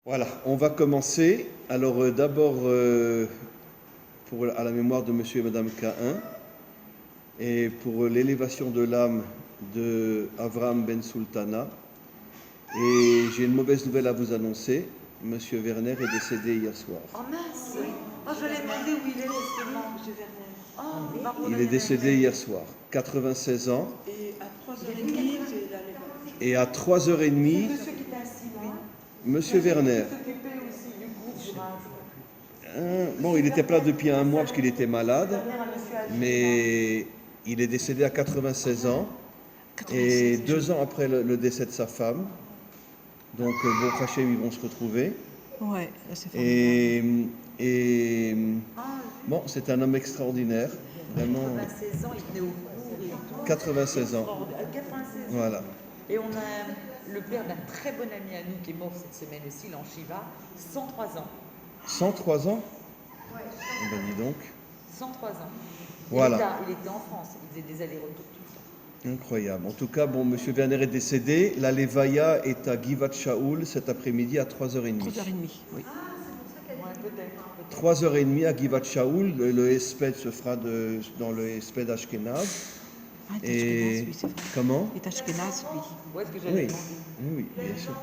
Voilà, on va commencer. Alors d'abord, à la mémoire de Monsieur et Madame Caïn, et pour l'élévation de l'âme de Avram Ben Sultana. Et j'ai une mauvaise nouvelle à vous annoncer. Monsieur Werner est décédé hier soir. Oh mince! Oh, je l'ai demandé où il est justement, M. Werner. Oh, Barouna, Il est décédé hier soir, 96 ans. Et à 3h30, c'est la levage. Et à 3h30, C'est ceux qui étaient assis là. Monsieur Werner. S'occuper aussi du groupe. Bon, il était là depuis un mois parce qu'il était malade, mais il est décédé à 96 ans, et 2 ans après le décès de sa femme. Donc, bon, Hachem, ils vont se retrouver. Ouais, c'est formidable. Et bon, c'est un homme extraordinaire, vraiment. 96 ans, il venait au cours et tout. 96 ans. 96 ans. Voilà. Et on a le père d'un très bon ami à nous qui est mort cette semaine aussi, il est en Shiva, 103 ans. 103 ans? Ouais. Ben dis donc. 103 ans. Voilà. Il était en France, il faisait des allers-retours tout le temps. Incroyable. En tout cas, bon, M. Werner est décédé. La Levaya est à Givat Shaoul cet après-midi à 3h30. 3h30, oui. 3h30 à Givat Shaoul. Le Hesped se fera dans le Hesped Ashkenaz. Ah, il est Ashkenaz, oui, c'est vrai. Comment? Il est Ashkenaz, oui. Où est-ce que j'allais Oui, demander? oui, bien sûr.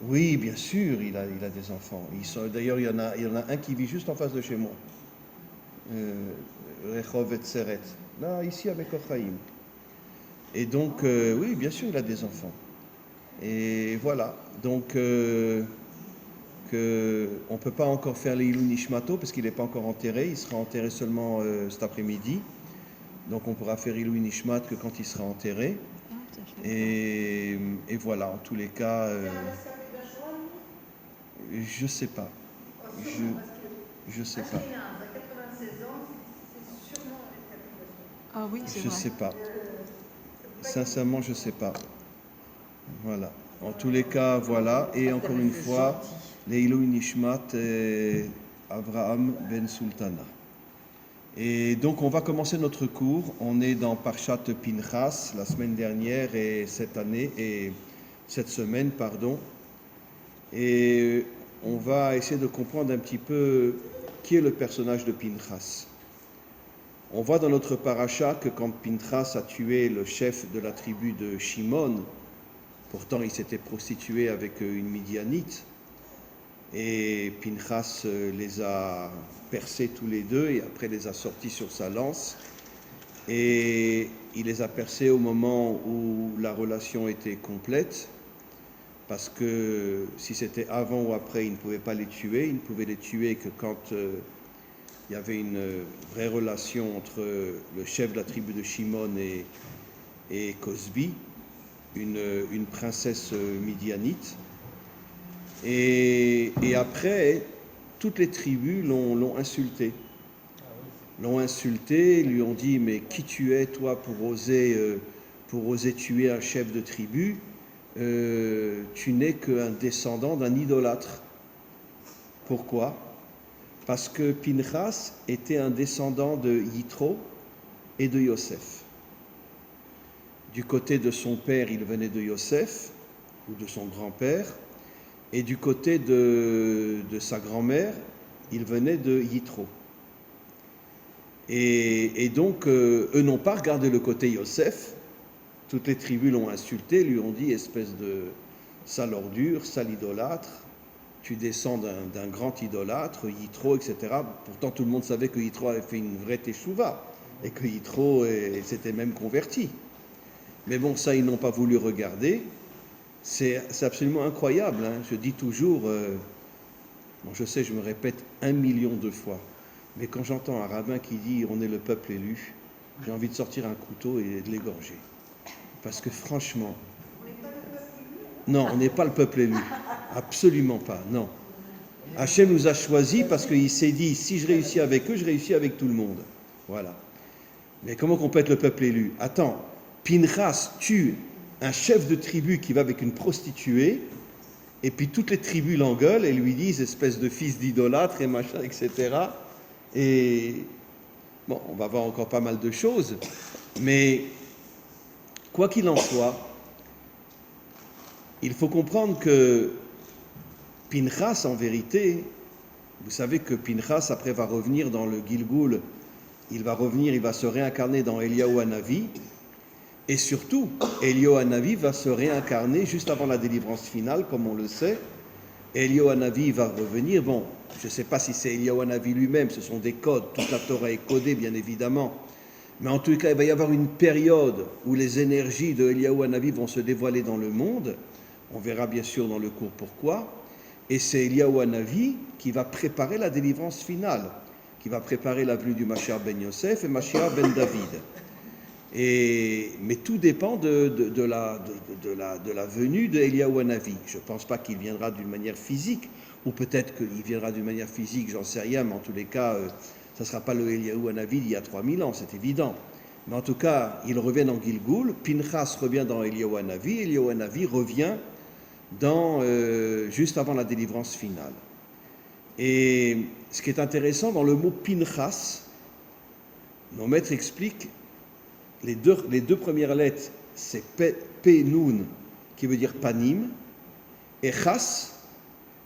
Oui, bien sûr, il a des enfants. D'ailleurs, il y en a un qui vit juste en face de chez moi. Rehov et Tseret. Là, ici avec Ochaïm. Et donc, oui, bien sûr, il a des enfants. Et voilà. Donc, on ne peut pas encore faire l'Ilou Nishmato parce qu'il n'est pas encore enterré. Il sera enterré seulement cet après-midi. Donc, on pourra faire Ilou Nishmat que quand il sera enterré. Et voilà, en tous les cas, je sais pas. Je sais pas. Ah oui, c'est Je vrai. sais pas. Sincèrement, je sais pas. Voilà. En tous les cas, voilà. Et encore une fois, Leilou Nishmat et Avraham Ben Sultana. Et donc, on va commencer notre cours. On est dans Parshat Pinchas la semaine dernière et cette semaine, pardon. Et on va essayer de comprendre un petit peu qui est le personnage de Pinchas. On voit dans notre paracha que quand Pinchas a tué le chef de la tribu de Shimon, pourtant il s'était prostitué avec une Midianite, et Pinchas les a percés tous les deux et après les a sortis sur sa lance, et il les a percés au moment où la relation était complète, parce que si c'était avant ou après, il ne pouvait pas les tuer. Il ne pouvait les tuer que quand il y avait une vraie relation entre le chef de la tribu de Shimon et Cosbi, une princesse midianite. Et après, toutes les tribus l'ont insulté. L'ont insulté, lui ont dit « Mais qui tu es, toi, pour oser tuer un chef de tribu ? Tu n'es qu'un descendant d'un idolâtre. » Pourquoi? Parce que Pinchas était un descendant de Yitro et de Yosef. Du côté de son père, il venait de Yosef, ou de son grand-père, et du côté de sa grand-mère, il venait de Yitro. Et donc, eux n'ont pas regardé le côté Yosef. Toutes les tribus l'ont insulté, lui ont dit « Espèce de sale ordure, sale idolâtre, tu descends d'un grand idolâtre, Yitro, etc. » Pourtant, tout le monde savait que Yitro avait fait une vraie teshuva et que Yitro s'était même converti. Mais bon, ça, ils n'ont pas voulu regarder. C'est absolument incroyable. Hein. Je dis toujours, bon, je sais, je me répète 1 million de fois, mais quand j'entends un rabbin qui dit « On est le peuple élu », j'ai envie de sortir un couteau et de l'égorger. Parce que franchement, non, on n'est pas le peuple élu. Absolument pas, non. Hachem nous a choisis parce qu'il s'est dit, si je réussis avec eux, je réussis avec tout le monde. Voilà. Mais comment qu'on peut être le peuple élu? Attends, Pinchas tue un chef de tribu qui va avec une prostituée, et puis toutes les tribus l'engueulent et lui disent, espèce de fils d'idolâtre et machin, etc. Et bon, on va voir encore pas mal de choses, mais quoi qu'il en soit, il faut comprendre que Pinchas, en vérité, vous savez que Pinchas, après, va revenir dans le Gilgoul, il va se réincarner dans Eliyahu Hanavi, et surtout, Eliyahu Hanavi va se réincarner juste avant la délivrance finale, comme on le sait. Eliyahu Hanavi va revenir, bon, je ne sais pas si c'est Eliyahu Hanavi lui-même, ce sont des codes, toute la Torah est codée, bien évidemment, mais en tout cas, il va y avoir une période où les énergies de Eliyahu Hanavi vont se dévoiler dans le monde, on verra bien sûr dans le cours pourquoi, et c'est Eliyahu Hanavi qui va préparer la délivrance finale, qui va préparer la venue du Mashiach ben Yosef et Mashiach ben David. Mais tout dépend de la venue de Eliyahu Hanavi. Je ne pense pas qu'il viendra d'une manière physique, ou peut-être qu'il viendra d'une manière physique, j'en sais rien, mais en tous les cas, ça ne sera pas le Eliyahu Hanavi d'il y a 3000 ans, c'est évident. Mais en tout cas, il revient dans Gilgoul, Pinchas revient dans Eliyahu Hanavi revient juste avant la délivrance finale. Et ce qui est intéressant, dans le mot Pinchas, nos maîtres expliquent les deux premières lettres, c'est P-Nun, qui veut dire panim, et Chas,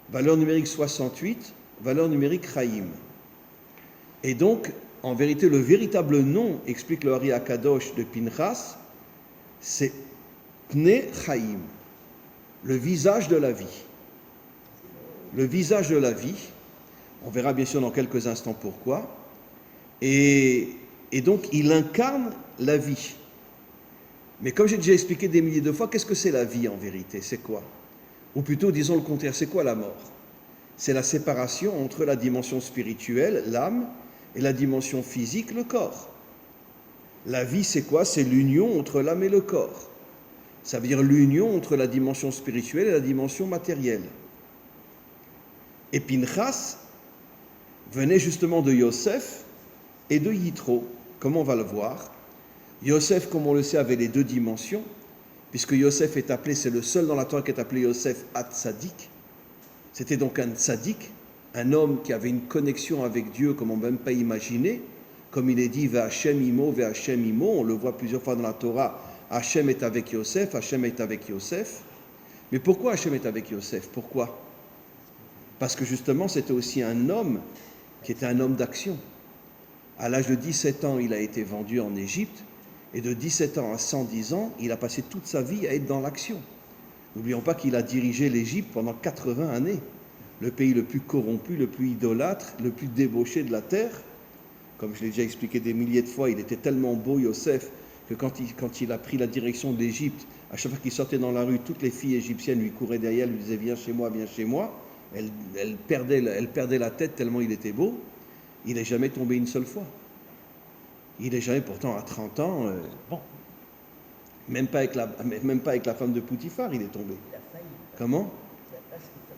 valeur numérique 68, valeur numérique Chaim. Et donc, en vérité, le véritable nom, explique le Hari Akadosh de Pinchas, c'est Pne Chaim, le visage de la vie. Le visage de la vie, on verra bien sûr dans quelques instants pourquoi, et donc il incarne la vie. Mais comme j'ai déjà expliqué des milliers de fois, qu'est-ce que c'est la vie en vérité? C'est quoi? Ou plutôt, disons le contraire, c'est quoi la mort? C'est la séparation entre la dimension spirituelle, l'âme, et la dimension physique, le corps. La vie, c'est quoi? C'est l'union entre l'âme et le corps. Ça veut dire l'union entre la dimension spirituelle et la dimension matérielle. Et Pinchas venait justement de Yosef et de Yitro, comme on va le voir. Yosef, comme on le sait, avait les deux dimensions, puisque Yosef est appelé, c'est le seul dans la Torah qui est appelé Yosef Hatzadik. C'était donc un tzaddik, un homme qui avait une connexion avec Dieu comme on ne peut même pas imaginer, comme il est dit, Ve'Hashem imo, Ve'Hashem imo, on le voit plusieurs fois dans la Torah, Hachem est avec Yosef, Hachem est avec Yosef. Mais pourquoi Hachem est avec Yosef? Pourquoi? Parce que justement, c'était aussi un homme qui était un homme d'action. À l'âge de 17 ans, il a été vendu en Égypte, et de 17 ans à 110 ans, il a passé toute sa vie à être dans l'action. N'oublions pas qu'il a dirigé l'Égypte pendant 80 années, le pays le plus corrompu, le plus idolâtre, le plus débauché de la terre. Comme je l'ai déjà expliqué des milliers de fois, il était tellement beau, Yosef, que quand il a pris la direction d'Égypte, à chaque fois qu'il sortait dans la rue, toutes les filles égyptiennes lui couraient derrière, lui disaient « Viens chez moi, viens chez moi ». Elle perdait la tête tellement il était beau. Il n'est jamais tombé une seule fois. Il n'est jamais, pourtant à 30 ans, même pas avec la femme de Poutifar, il est tombé. Il a failli. Comment?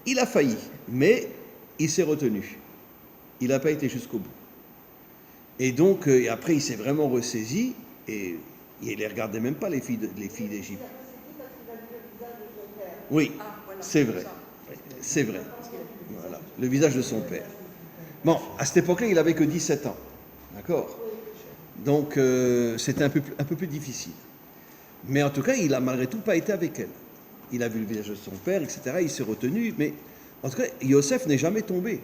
Il a failli, mais il s'est retenu. Il n'a pas été jusqu'au bout. Et donc, et après, il s'est vraiment ressaisi, et il ne regardait même pas les filles d'Égypte. Oui, c'est vrai. C'est vrai. Voilà, le visage de son père. Bon, à cette époque-là, il n'avait que 17 ans. D'accord? Donc, c'était un peu plus difficile. Mais en tout cas, il n'a malgré tout pas été avec elle. Il a vu le visage de son père, etc. Il s'est retenu. Mais en tout cas, Yosef n'est jamais tombé.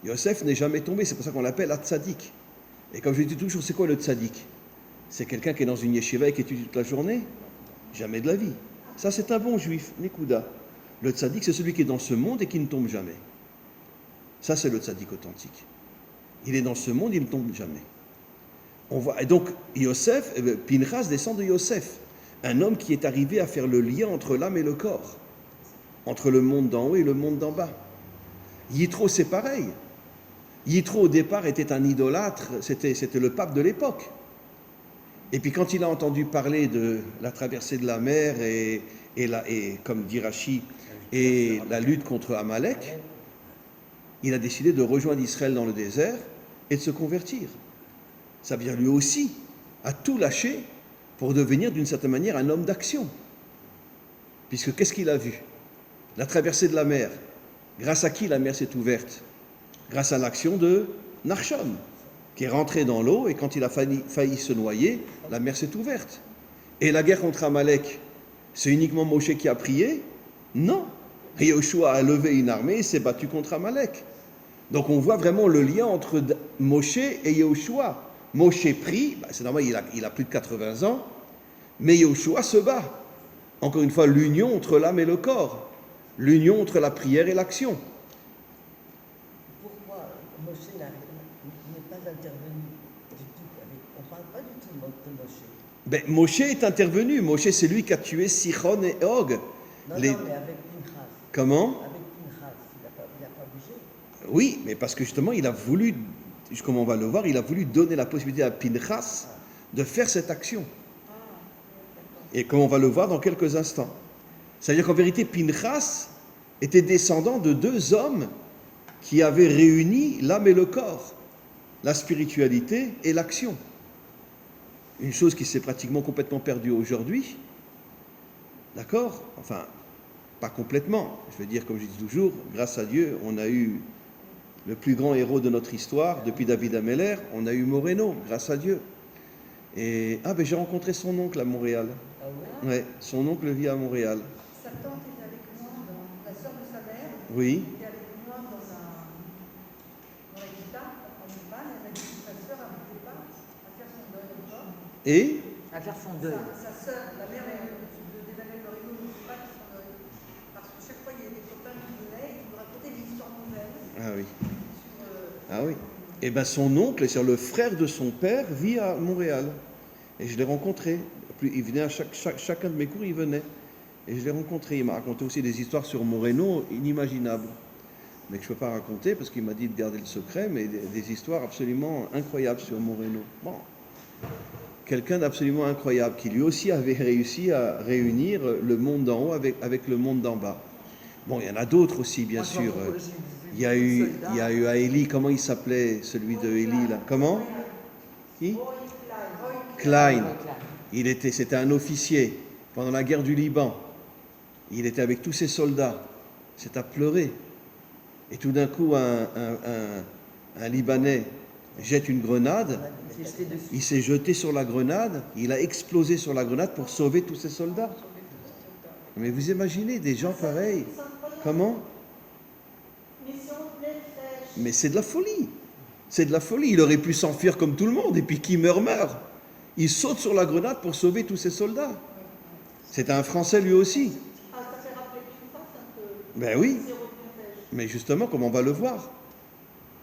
Yosef n'est jamais tombé. C'est pour ça qu'on l'appelle Hatzadik. Et comme je dis toujours, c'est quoi le tzaddik? C'est quelqu'un qui est dans une yeshiva et qui étudie toute la journée? Jamais de la vie. Ça, c'est un bon juif, Nikuda. Le tzaddik, c'est celui qui est dans ce monde et qui ne tombe jamais. Ça, c'est le tzaddik authentique. Il est dans ce monde, il ne tombe jamais. Et donc, Yosef, Pinchas descend de Yosef, un homme qui est arrivé à faire le lien entre l'âme et le corps, entre le monde d'en haut et le monde d'en bas. Yitro, c'est pareil. Yitro, au départ, était un idolâtre, c'était le pape de l'époque. Et puis, quand il a entendu parler de la traversée de la mer et comme dit Rashi, et la lutte contre Amalek, il a décidé de rejoindre Israël dans le désert et de se convertir. Ça veut dire lui aussi a tout lâché pour devenir d'une certaine manière un homme d'action. Puisque qu'est-ce qu'il a vu? La traversée de la mer. Grâce à qui la mer s'est ouverte? Grâce à l'action de Nachshon, qui est rentré dans l'eau et quand il a failli se noyer, la mer s'est ouverte. Et la guerre contre Amalek, c'est uniquement Moshe qui a prié? Non. Et Yoshua a levé une armée et s'est battu contre Amalek. Donc on voit vraiment le lien entre Moshe et Yoshua. Moshe prie, c'est normal, il a plus de 80 ans, mais Yoshua se bat. Encore une fois, l'union entre l'âme et le corps, l'union entre la prière et l'action. Pourquoi Moshe n'est pas intervenu du tout on ne parle pas du tout de Moshe. Moshe est intervenu. Moshe, c'est lui qui a tué Sichon et Og. Non, mais avec Pinchas. Comment? Avec Pinchas, il n'a pas bougé. Oui, mais parce que justement, il a voulu, comme on va le voir, il a voulu donner la possibilité à Pinchas de faire cette action. Et comme on va le voir dans quelques instants. C'est-à-dire qu'en vérité, Pinchas était descendant de deux hommes qui avaient réuni l'âme et le corps, la spiritualité et l'action. Une chose qui s'est pratiquement complètement perdue aujourd'hui. D'accord? Enfin, pas complètement. Je veux dire, comme je dis toujours, grâce à Dieu, on a eu le plus grand héros de notre histoire, depuis David Ameller, on a eu Moreno, grâce à Dieu. Et j'ai rencontré son oncle à Montréal. Ah ouais? Ouais, son oncle vit à Montréal. Sa tante était avec moi, la sœur de sa mère, Oui. était avec moi dans la guitare, en Espagne. Elle m'a dit que sa sœur n'arrivait pas à faire son deuil encore. Et À faire son deuil. Sa sœur, la mère d'Emmanuel Moreno, ne pouvait pas faire son deuil. Parce que chaque fois, il y avait des copains qui venaient et qui nous racontaient des histoires nouvelles. ah oui, Sur, ah oui. Et son oncle, c'est le frère de son père, vit à Montréal. Et je l'ai rencontré. Il venait à chacun de mes cours, il venait. Et je l'ai rencontré. Il m'a raconté aussi des histoires sur Moreno inimaginables. Mais que je ne peux pas raconter parce qu'il m'a dit de garder le secret, mais des histoires absolument incroyables sur Moreno. Bon. Quelqu'un d'absolument incroyable qui lui aussi avait réussi à réunir le monde d'en haut avec le monde d'en bas. Bon, il y en a d'autres aussi, bien sûr. Il y a eu à Élie, comment il s'appelait, celui de Élie, là? Comment? Qui? Klein. C'était un officier pendant la guerre du Liban. Il était avec tous ses soldats. C'est à pleurer. Et tout d'un coup, un Libanais jette une grenade. Il s'est jeté sur la grenade. Il a explosé sur la grenade pour sauver tous ses soldats. Mais vous imaginez des gens pareils? Comment? Mais c'est de la folie. C'est de la folie. Il aurait pu s'enfuir comme tout le monde. Et puis qui meurt. Il saute sur la grenade pour sauver tous ses soldats. C'est un Français lui aussi. ça fait rappeler Pinchas un peu. Ben oui. Zéro protège. Mais justement, comme on va le voir.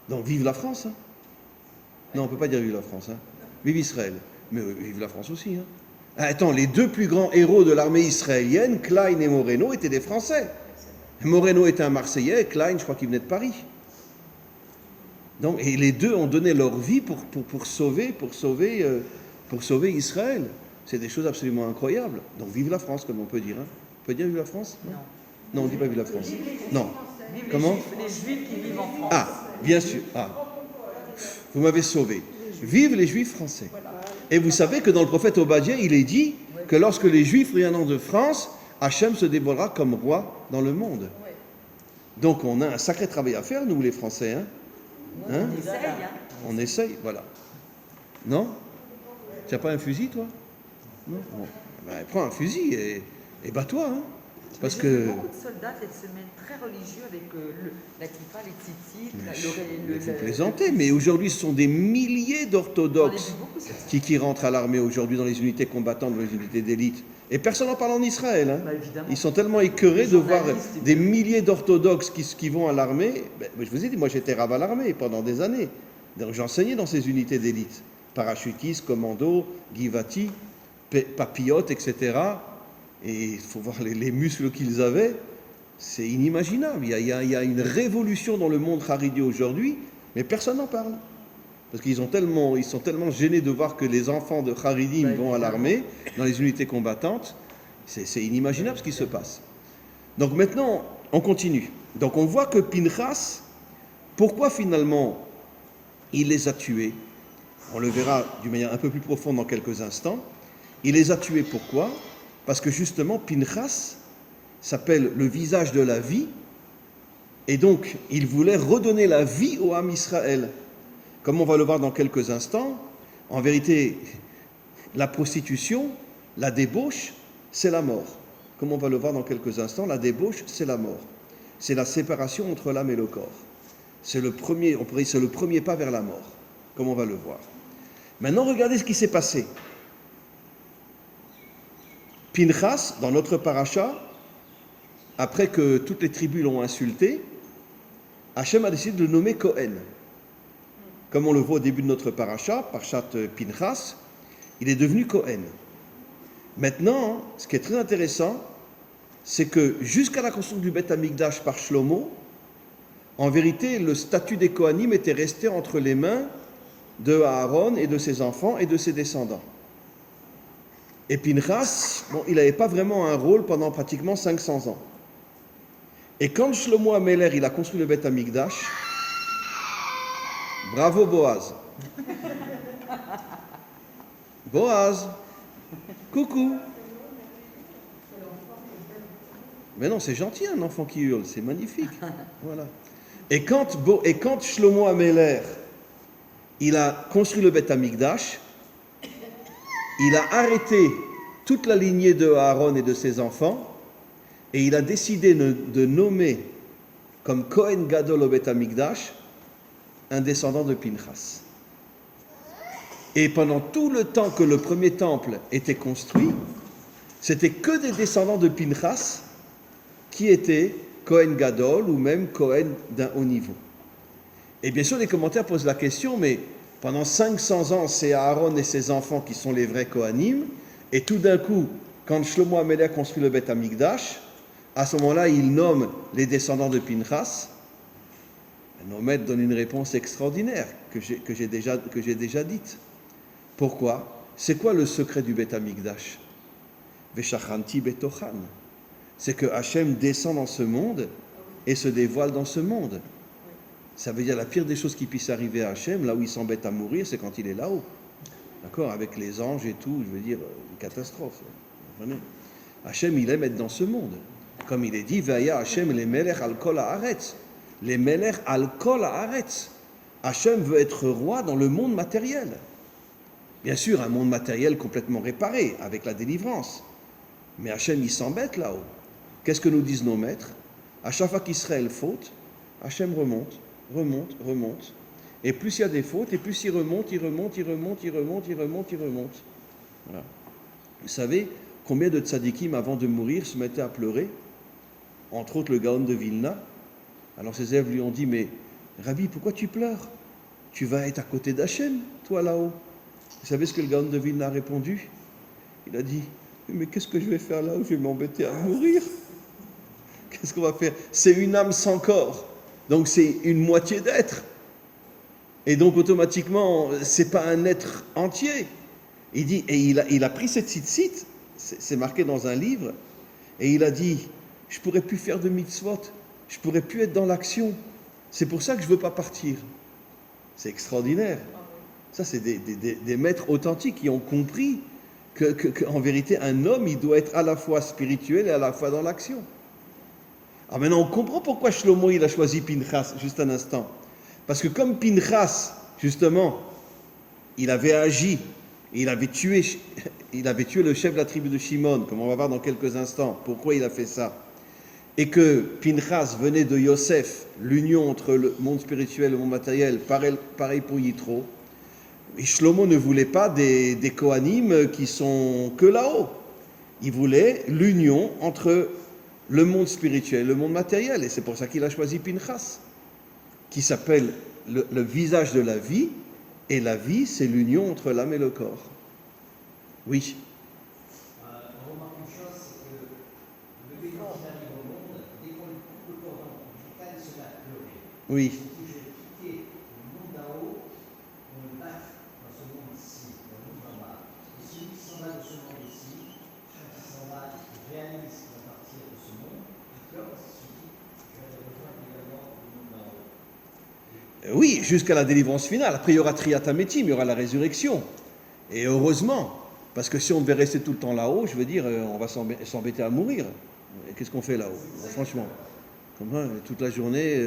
Donc vive la France. Hein. Non, on ne peut pas dire vive la France. Hein. Vive Israël. Mais vive la France aussi. Hein. Attends, les deux plus grands héros de l'armée israélienne, Klein et Moreno, étaient des Français. Moreno était un Marseillais, Klein, je crois qu'il venait de Paris. Donc, et les deux ont donné leur vie pour sauver Israël. C'est des choses absolument incroyables. Donc vive la France, comme on peut dire. Hein. On peut dire vive la France? Non, non, on ne dit pas vive la France. Non. Vive Comment? les Juifs qui vivent en France. Ah, bien sûr. Ah. Vous m'avez sauvé. Vive les Juifs français. Et vous savez que dans le prophète Obadiah, il est dit que lorsque les Juifs reviendront de France, Hachem se dévoilera comme roi dans le monde. Donc on a un sacré travail à faire, nous les Français. Hein? Hein? On essaye, hein. On essaye, voilà. Non? Tu n'as pas un fusil, toi? Non? Bon. Ben, prends un fusil et bats-toi. Hein? Parce J'ai que... vu beaucoup de soldats cette semaine très religieux avec la kippa, les tzitzit, Vous plaisantez, mais aujourd'hui, ce sont des milliers d'orthodoxes qui rentrent à l'armée aujourd'hui dans les unités combattantes, dans les unités d'élite. Et personne n'en parle en Israël. Hein. Bah, évidemment. Ils sont tellement écœurés de voir des milliers d'orthodoxes qui vont à l'armée. Je vous ai dit, moi j'étais rave à l'armée pendant des années. Donc j'enseignais dans ces unités d'élite. Parachutistes, commandos, Givati, papillotes, etc. Et il faut voir les muscles qu'ils avaient. C'est inimaginable. Il y a une révolution dans le monde haridi aujourd'hui, mais personne n'en parle. Parce qu'ils sont tellement gênés de voir que les enfants de Haridim vont à l'armée, dans les unités combattantes. C'est inimaginable ce qui se passe. Donc maintenant, on continue. Donc on voit que Pinchas, pourquoi finalement il les a tués? On le verra d'une manière un peu plus profonde dans quelques instants. Il les a tués pourquoi? Parce que justement, Pinchas s'appelle le visage de la vie. Et donc, il voulait redonner la vie au âme Israël. Comme on va le voir dans quelques instants, en vérité, la prostitution, la débauche, c'est la mort. Comme on va le voir dans quelques instants, la débauche, c'est la mort. c'est la séparation entre l'âme et le corps. C'est le premier, on pourrait dire, c'est le premier pas vers la mort, comme on va le voir. Maintenant, regardez ce qui s'est passé. Pinchas, dans notre paracha, après que toutes les tribus l'ont insulté, Hachem a décidé de le nommer Cohen. Comme on le voit au début de notre paracha, Parashat Pinchas, il est devenu Cohen. Maintenant, ce qui est très intéressant, c'est que jusqu'à la construction du Beth Amikdash par Shlomo, en vérité, le statut des Kohanim était resté entre les mains de Aaron et de ses enfants et de ses descendants. Et Pinchas, bon, il n'avait pas vraiment un rôle pendant pratiquement 500 ans. Et quand Shlomo Améler, il a construit le Beth Amikdash, bravo Boaz. Boaz, coucou. Mais non, c'est gentil un enfant qui hurle, c'est magnifique. Voilà. Et quand Shlomo Améler, il a construit le Beth Amikdash, il a arrêté toute la lignée de Aaron et de ses enfants, et il a décidé de nommer comme Kohen Gadol au Beth Amikdash un descendant de Pinchas. Et pendant tout le temps que le premier temple était construit, c'était que des descendants de Pinchas qui étaient Kohen Gadol ou même Kohen d'un haut niveau. Et bien sûr, les commentaires posent la question, mais pendant 500 ans, c'est Aaron et ses enfants qui sont les vrais Kohanim, et tout d'un coup, quand Shlomo Améler construit le Beth Amikdash, à ce moment-là, il nomme les descendants de Pinchas. Nos maîtres donnent une réponse extraordinaire que j'ai déjà dite. Pourquoi? C'est quoi le secret du Beth Amikdash? Veshachanti betochan. C'est que Hachem descend dans ce monde et se dévoile dans ce monde. Ça veut dire la pire des choses qui puissent arriver à Hachem, là où il s'embête à mourir, c'est quand il est là-haut. D'accord? Avec les anges et tout, je veux dire, une catastrophe. Vous comprenez? Hachem, il aime être dans ce monde. Comme il est dit, Vaya Hachem les melech al kol haaretz. Les melech al kol haaretz. Hachem veut être roi dans le monde matériel. Bien sûr, un monde matériel complètement réparé, avec la délivrance. Mais Hachem, il s'embête là-haut. Qu'est-ce que nous disent nos maîtres? À chaque fois qu'Israël faute, Hachem remonte. Et plus il y a des fautes, et plus il remonte. Voilà. Vous savez combien de tzadikim, avant de mourir, se mettaient à pleurer? Entre autres, le Gaon de Vilna. Alors ses élèves lui ont dit, mais Rabbi, pourquoi tu pleures? Tu vas être à côté d'Hachem, toi là-haut. Vous savez ce que le Gaon de Vilna a répondu? Il a dit, mais qu'est-ce que je vais faire là où je vais m'embêter à mourir? Qu'est-ce qu'on va faire? C'est une âme sans corps. Donc c'est une moitié d'être. Et donc automatiquement, c'est pas un être entier. Il dit, et il a pris cette tzitzit, c'est marqué dans un livre, et il a dit, je pourrais plus faire de mitzvot, je pourrais plus être dans l'action. C'est pour ça que je veux pas partir. C'est extraordinaire. Ça, c'est des maîtres authentiques qui ont compris qu'en vérité, un homme, il doit être à la fois spirituel et à la fois dans l'action. Alors maintenant, on comprend pourquoi Shlomo, il a choisi Pinchas, juste un instant. Parce que comme Pinchas, justement, il avait agi, et il avait tué le chef de la tribu de Shimon, comme on va voir dans quelques instants, pourquoi il a fait ça. Et que Pinchas venait de Yosef, l'union entre le monde spirituel et le monde matériel, pareil pour Yitro. Et Shlomo ne voulait pas des Kohanim qui sont que là-haut. Il voulait l'union entre le monde spirituel et le monde matériel. Et c'est pour ça qu'il a choisi Pinchas, qui s'appelle le visage de la vie. Et la vie, c'est l'union entre l'âme et le corps. Oui. On remarque une chose, c'est que le bébé qui arrive au monde, dès qu'on lui coupe le cordon ombilical, il se met à pleurer. Oui. Si je vais quitter le monde d'en haut, on me bat dans ce monde ici, dans le monde d'en bas. Et celui qui s'en va de ce monde ici, quand il s'en va, il réalise qu'il va partir de ce monde, il pleure parce qu'il se dit, je vais rejoindre également le monde d'en haut. Oui, jusqu'à la délivrance finale. Après, il y aura Triatamétim, il y aura la résurrection. Et heureusement, parce que si on devait rester tout le temps là-haut, je veux dire, on va s'embêter à mourir. Et qu'est-ce qu'on fait là-haut? Franchement, comme ça, toute la journée,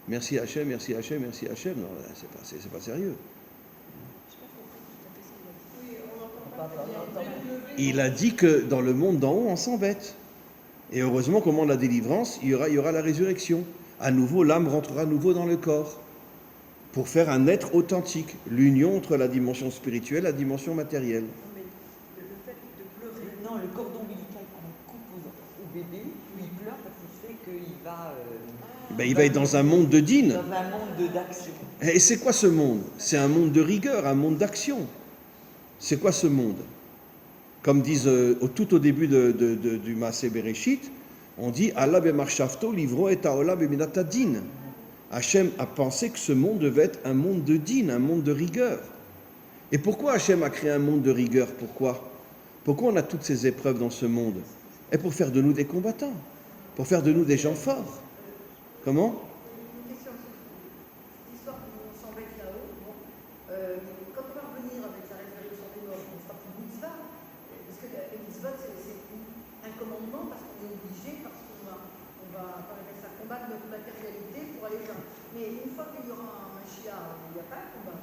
merci Hachem. Non, c'est pas sérieux. Il a dit que dans le monde d'en haut, on s'embête. Et heureusement qu'au moment de la délivrance, il y aura la résurrection. À nouveau, l'âme rentrera à nouveau dans le corps pour faire un être authentique, l'union entre la dimension spirituelle et la dimension matérielle. Non, mais le fait de pleurer, Non, le cordon ombilical qu'on coupe au bébé, où il pleure parce qu'il sait qu'il va... Ben, il va être dans un monde de dîne. Dans un monde d'action. Et c'est quoi ce monde? C'est un monde de rigueur, un monde d'action. C'est quoi ce monde? Comme disent tout au début du Maaseh Bereshit, on dit Allah bemarshafto livro et haolam beminat hadin. Hachem a pensé que ce monde devait être un monde de din, un monde de rigueur. Et pourquoi Hachem a créé un monde de rigueur? Pourquoi on a toutes ces épreuves dans ce monde? Et pour faire de nous des combattants, pour faire de nous des gens forts. Comment? une question, cette histoire qu'on s'embête là-haut, bon, quand on va revenir avec la résurrection des morts, on sera plus mitzvah, parce que le mitzvah c'est un commandement, parce qu'on est obligé, parce qu'on va combattre notre matérialité pour aller vers. Mais une fois qu'il y aura un Mashiach, il n'y a pas de combat.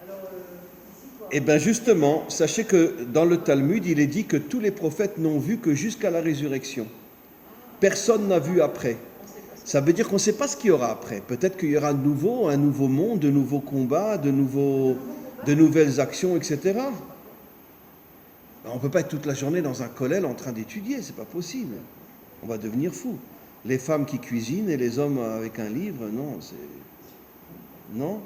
Alors, ici quoi? Eh bien justement, sachez que dans le Talmud, il est dit que tous les prophètes n'ont vu que jusqu'à la résurrection. Personne n'a vu après. Ça veut dire qu'on ne sait pas ce qu'il y aura après. Peut-être qu'il y aura un nouveau monde, de nouveaux combats, de nouvelles actions, etc. On ne peut pas être toute la journée dans un kollel en train d'étudier, c'est pas possible. On va devenir fou. Les femmes qui cuisinent et les hommes avec un livre, non,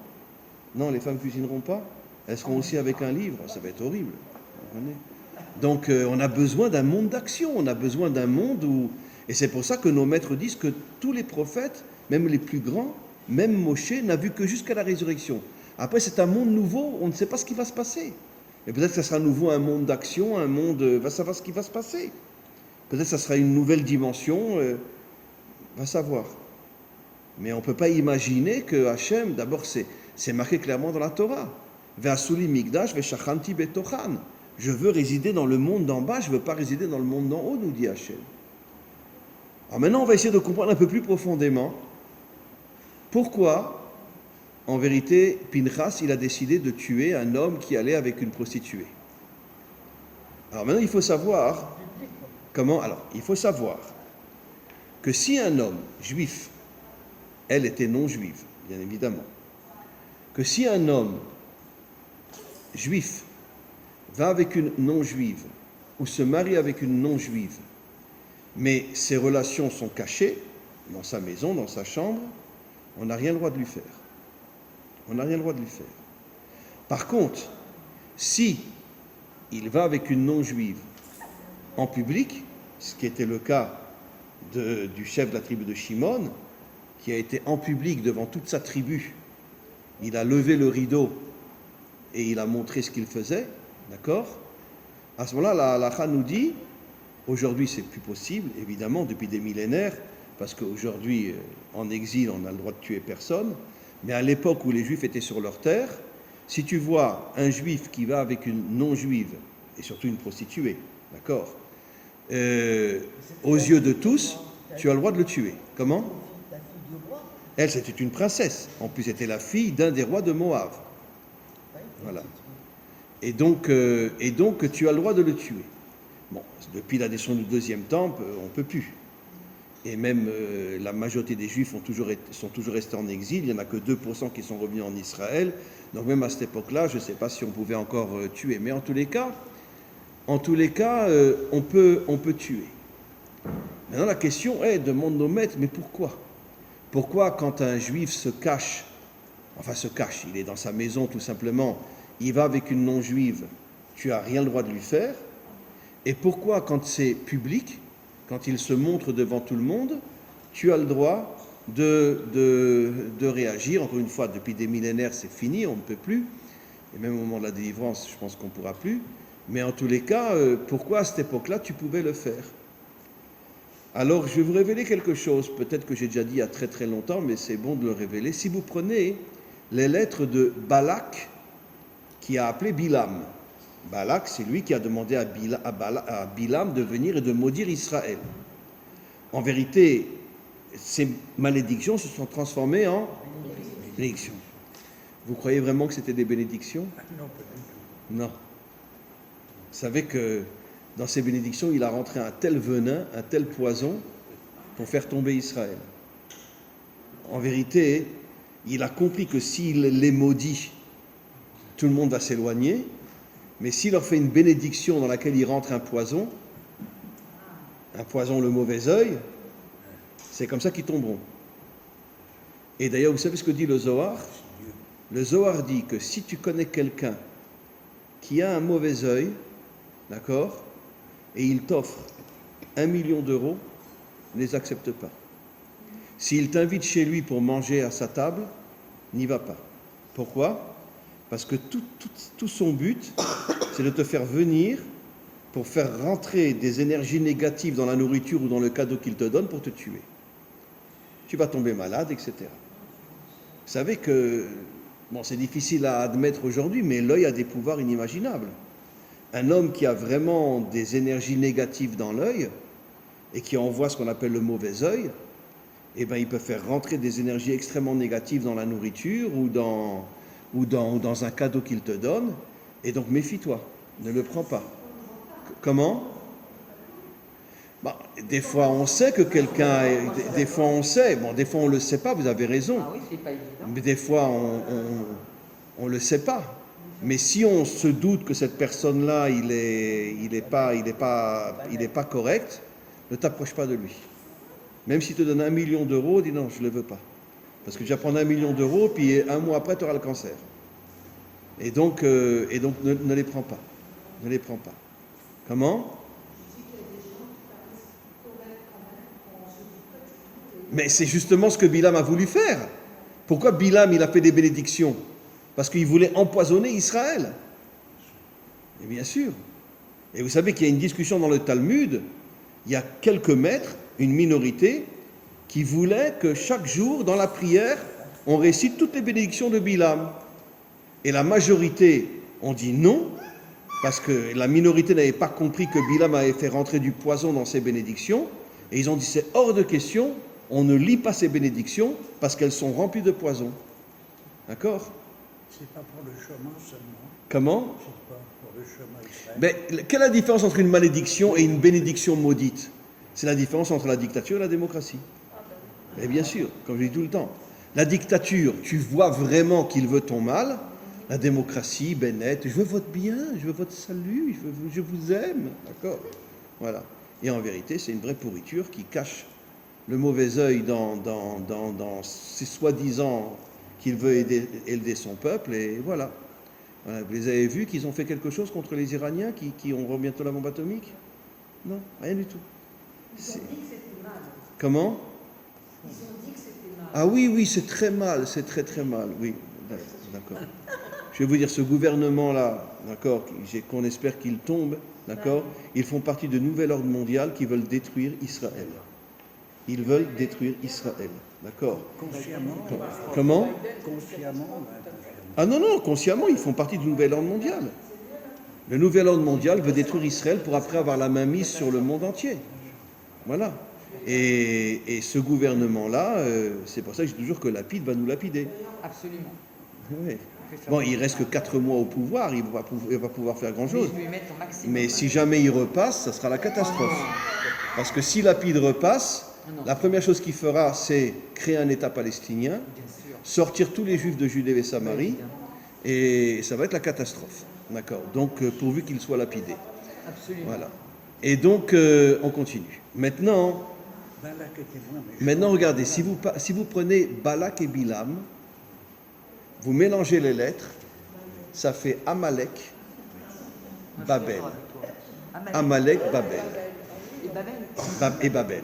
les femmes ne cuisineront pas. Elles seront aussi avec un livre, ça va être horrible. Vous comprenez? Donc on a besoin d'un monde d'action, on a besoin d'un monde où... Et c'est pour ça que nos maîtres disent que tous les prophètes, même les plus grands, même Moshe, n'a vu que jusqu'à la résurrection. Après, c'est un monde nouveau, on ne sait pas ce qui va se passer. Et peut-être que ça sera à nouveau un monde d'action, un monde... va savoir ce qui va se passer. Peut-être que ça sera une nouvelle dimension, va savoir. Mais on ne peut pas imaginer que Hachem, d'abord, c'est marqué clairement dans la Torah. Ve'asuli migdash ve'shachanti betochan. Je veux résider dans le monde d'en bas, je ne veux pas résider dans le monde d'en haut, nous dit Hachem. Alors maintenant, on va essayer de comprendre un peu plus profondément pourquoi, en vérité, Pinchas, il a décidé de tuer un homme qui allait avec une prostituée. Alors maintenant, il faut savoir comment... Alors, il faut savoir que si un homme juif, elle était non juive, bien évidemment, que si un homme juif va avec une non juive ou se marie avec une non juive, mais ces relations sont cachées dans sa maison, dans sa chambre, on n'a rien le droit de lui faire. On n'a rien le droit de lui faire. Par contre, si il va avec une non-juive en public, ce qui était le cas du chef de la tribu de Shimon, qui a été en public devant toute sa tribu, il a levé le rideau et il a montré ce qu'il faisait, d'accord? À ce moment-là, la halakha nous dit, aujourd'hui c'est plus possible, évidemment, depuis des millénaires, parce qu'aujourd'hui, en exil, on a le droit de tuer personne, mais à l'époque où les Juifs étaient sur leur terre, si tu vois un Juif qui va avec une non-Juive, et surtout une prostituée, d'accord, aux yeux de tous, tu as le droit de le tuer. Comment? La fille du roi. Elle, c'était une princesse. En plus, c'était la fille d'un des rois de Moab. Voilà. Et donc, tu as le droit de le tuer. Bon, depuis la destruction du deuxième temple, on ne peut plus. Et même la majorité des Juifs sont toujours restés en exil. Il n'y en a que 2% qui sont revenus en Israël. Donc même à cette époque-là, je ne sais pas si on pouvait encore tuer. Mais en tous les cas, on peut tuer. Maintenant, la question est, demande nos maîtres, mais pourquoi? Pourquoi quand un Juif se cache, il est dans sa maison tout simplement, il va avec une non-juive, tu n'as rien le droit de lui faire? Et pourquoi quand c'est public, quand il se montre devant tout le monde, tu as le droit de réagir? Encore une fois, depuis des millénaires, c'est fini, on ne peut plus. Et même au moment de la délivrance, je pense qu'on ne pourra plus. Mais en tous les cas, pourquoi à cette époque-là, tu pouvais le faire? Alors, je vais vous révéler quelque chose, peut-être que j'ai déjà dit il y a très très longtemps, mais c'est bon de le révéler. Si vous prenez les lettres de Balak, qui a appelé Bilam. Balak, c'est lui qui a demandé à Bilam de venir et de maudire Israël. En vérité, ces malédictions se sont transformées en bénédictions. Vous croyez vraiment que c'était des bénédictions? Non, peut-être. Non. Vous savez que dans ses bénédictions, il a rentré un tel venin, un tel poison pour faire tomber Israël. En vérité, il a compris que s'il les maudit, tout le monde va s'éloigner, mais s'il leur fait une bénédiction dans laquelle il rentre un poison, le mauvais œil, c'est comme ça qu'ils tomberont. Et d'ailleurs, vous savez ce que dit le Zohar? Le Zohar dit que si tu connais quelqu'un qui a un mauvais œil, d'accord, et il t'offre 1 million d'euros, ne les accepte pas. S'il t'invite chez lui pour manger à sa table, n'y va pas. Pourquoi? Parce que tout son but, c'est de te faire venir pour faire rentrer des énergies négatives dans la nourriture ou dans le cadeau qu'il te donne pour te tuer. Tu vas tomber malade, etc. Vous savez que, bon, c'est difficile à admettre aujourd'hui, mais l'œil a des pouvoirs inimaginables. Un homme qui a vraiment des énergies négatives dans l'œil et qui envoie ce qu'on appelle le mauvais œil, eh ben, il peut faire rentrer des énergies extrêmement négatives dans la nourriture ou dans un cadeau qu'il te donne. Et donc, méfie-toi, ne le prends pas. Comment? Bah, des fois, on sait que quelqu'un... Des fois, on sait. Bon, des fois, on ne le sait pas, vous avez raison. Ah oui, c'est pas évident. Mais des fois, on le sait pas. Mais si on se doute que cette personne-là, il est pas correct, ne t'approche pas de lui. Même s'il te donne 1 million d'euros, dis non, je ne le veux pas. Parce que tu vas prendre 1 million d'euros, puis 1 mois après, tu auras le cancer. Et donc ne les prends pas. Ne les prends pas. Comment? Mais c'est justement ce que Bilam a voulu faire. Pourquoi Bilam, il a fait des bénédictions? Parce qu'il voulait empoisonner Israël. Et bien sûr. Et vous savez qu'il y a une discussion dans le Talmud, il y a quelques maîtres, une minorité, qui voulait que chaque jour, dans la prière, on récite toutes les bénédictions de Bilam. Et la majorité ont dit non, parce que la minorité n'avait pas compris que Bilam avait fait rentrer du poison dans ses bénédictions, et ils ont dit c'est hors de question, on ne lit pas ces bénédictions, parce qu'elles sont remplies de poison. D'accord? C'est pas pour le chemin seulement. Comment? C'est pas pour le chemin Israël. Mais quelle est la différence entre une malédiction et une bénédiction maudite? C'est la différence entre la dictature et la démocratie. Mais bien sûr, comme je dis tout le temps. La dictature, tu vois vraiment qu'il veut ton mal. La démocratie, Bennett, je veux votre bien, je veux votre salut, je vous aime. D'accord? Voilà. Et en vérité, c'est une vraie pourriture qui cache le mauvais œil dans ses soi-disant qu'il veut aider son peuple. Et voilà. Voilà. Vous les avez vus qu'ils ont fait quelque chose contre les Iraniens qui auront bientôt la bombe atomique? Non, rien du tout. Ils ont dit que c'était mal. Comment? Ils ont dit que c'était mal. Ah oui, c'est très mal, c'est très très mal, oui, d'accord. Je vais vous dire, ce gouvernement-là, d'accord, qu'on espère qu'il tombe, d'accord, ils font partie de nouvel ordre mondial qui veulent détruire Israël. Ils veulent détruire Israël, d'accord. Consciemment. Comment? Consciemment. Ah non, consciemment, ils font partie du nouvel ordre mondial. Le nouvel ordre mondial veut détruire Israël pour après avoir la main mise sur le monde entier. Voilà. Et ce gouvernement-là, c'est pour ça que je dis toujours que Lapide va nous lapider. Absolument. Oui. Bon, il reste que 4 mois au pouvoir, il va pouvoir faire grand-chose. Je vais mettre au maximum. Mais si jamais il repasse, ça sera la catastrophe. Parce que si Lapide repasse, la première chose qu'il fera, c'est créer un État palestinien, Bien sûr. sortir tous les Juifs de Judée et Samarie, et ça va être la catastrophe. D'accord. Donc, pourvu qu'il soit lapidé. Absolument. Voilà. Et donc, on continue. Maintenant, Balak était moins méchant. regardez, si vous prenez Balak et Bilam, vous mélangez les lettres, ça fait Amalek, Babel. Amalek, Babel. Et Babel. Et Babel.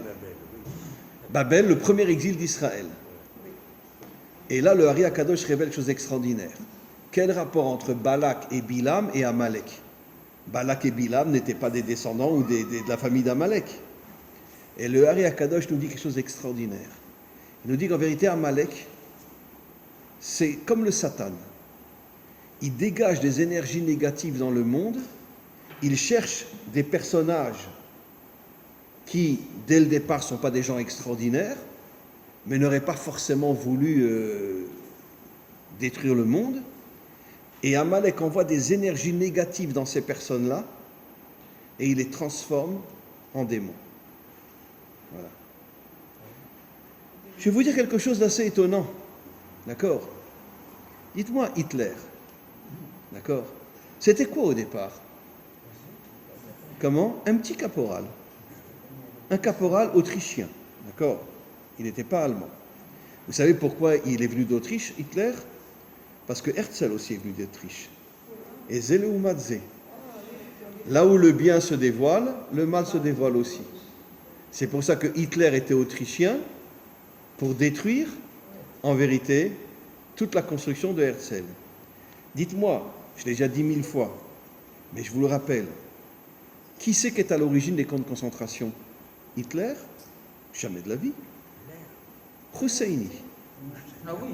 Babel, le premier exil d'Israël. Et là, le Hari Akadosh révèle quelque chose d'extraordinaire. Quel rapport entre Balak et Bilam et Amalek? Balak et Bilam n'étaient pas des descendants ou de la famille d'Amalek. Et le Hari Akadosh nous dit quelque chose d'extraordinaire. Il nous dit qu'en vérité, Amalek, c'est comme le Satan. Il dégage des énergies négatives dans le monde. Il cherche des personnages qui, dès le départ, ne sont pas des gens extraordinaires, mais n'auraient pas forcément voulu détruire le monde. Et Amalek envoie des énergies négatives dans ces personnes-là. et il les transforme en démons. Voilà. Je vais vous dire quelque chose d'assez étonnant. D'accord? Dites-moi Hitler. D'accord? C'était quoi au départ? Comment? Un petit caporal. Un caporal autrichien. D'accord? Il n'était pas allemand. Vous savez pourquoi il est venu d'Autriche, Hitler? Parce que Herzl aussi est venu d'Autriche. Et Zeleumadze. Là où le bien se dévoile, le mal se dévoile aussi. C'est pour ça que Hitler était autrichien, pour détruire, en vérité, toute la construction de Herzl. Dites-moi, je l'ai déjà dit 1000 fois, mais je vous le rappelle, qui c'est qui est à l'origine des camps de concentration? Hitler? Jamais de la vie. Husseini, Ah oui,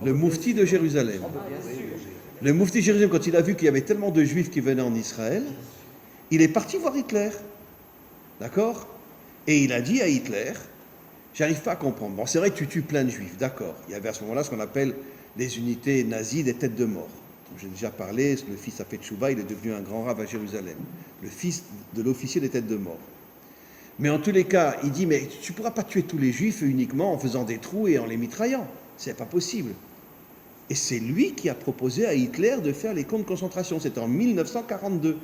le moufti de Jérusalem. bien sûr. Le moufti de Jérusalem, quand il a vu qu'il y avait tellement de juifs qui venaient en Israël, il est parti voir Hitler. D'accord? Et il a dit à Hitler, j'arrive pas à comprendre. Bon, c'est vrai que tu tues plein de juifs, d'accord. Il y avait à ce moment-là ce qu'on appelle les unités nazies des têtes de mort. J'ai déjà parlé, le fils a fait tchouva, il est devenu un grand rave à Jérusalem. Le fils de l'officier des têtes de mort. Mais en tous les cas, il dit, mais tu ne pourras pas tuer tous les juifs uniquement en faisant des trous et en les mitraillant. C'est pas possible. Et c'est lui qui a proposé à Hitler de faire les camps de concentration. C'était en 1942.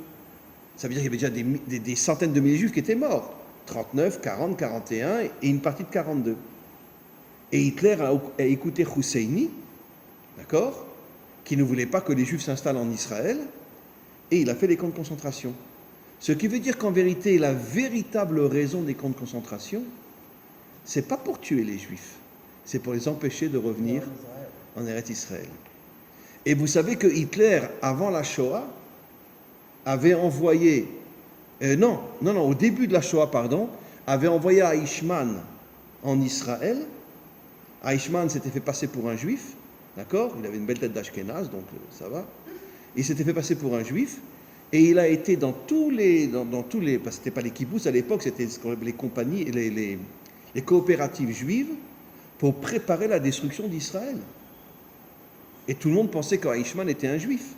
Ça veut dire qu'il y avait déjà des centaines de milliers de juifs qui étaient morts. 39, 40, 41 et une partie de 42. Et Hitler a écouté Husseini, d'accord, qui ne voulait pas que les juifs s'installent en Israël, et il a fait les camps de concentration. Ce qui veut dire qu'en vérité, la véritable raison des camps de concentration, c'est pas pour tuer les juifs, c'est pour les empêcher de revenir en Eretz Israël. Et vous savez que Hitler, avant la Shoah, avait envoyé, au début de la Shoah, avait envoyé Eichmann en Israël. Eichmann s'était fait passer pour un juif, d'accord? Il avait une belle tête d'Ashkenaz, donc ça va. Il s'était fait passer pour un juif, et il a été dans tous les, parce que c'était pas les kibbutz à l'époque, c'était les compagnies, les coopératives juives, pour préparer la destruction d'Israël. Et tout le monde pensait qu'Eichmann était un juif.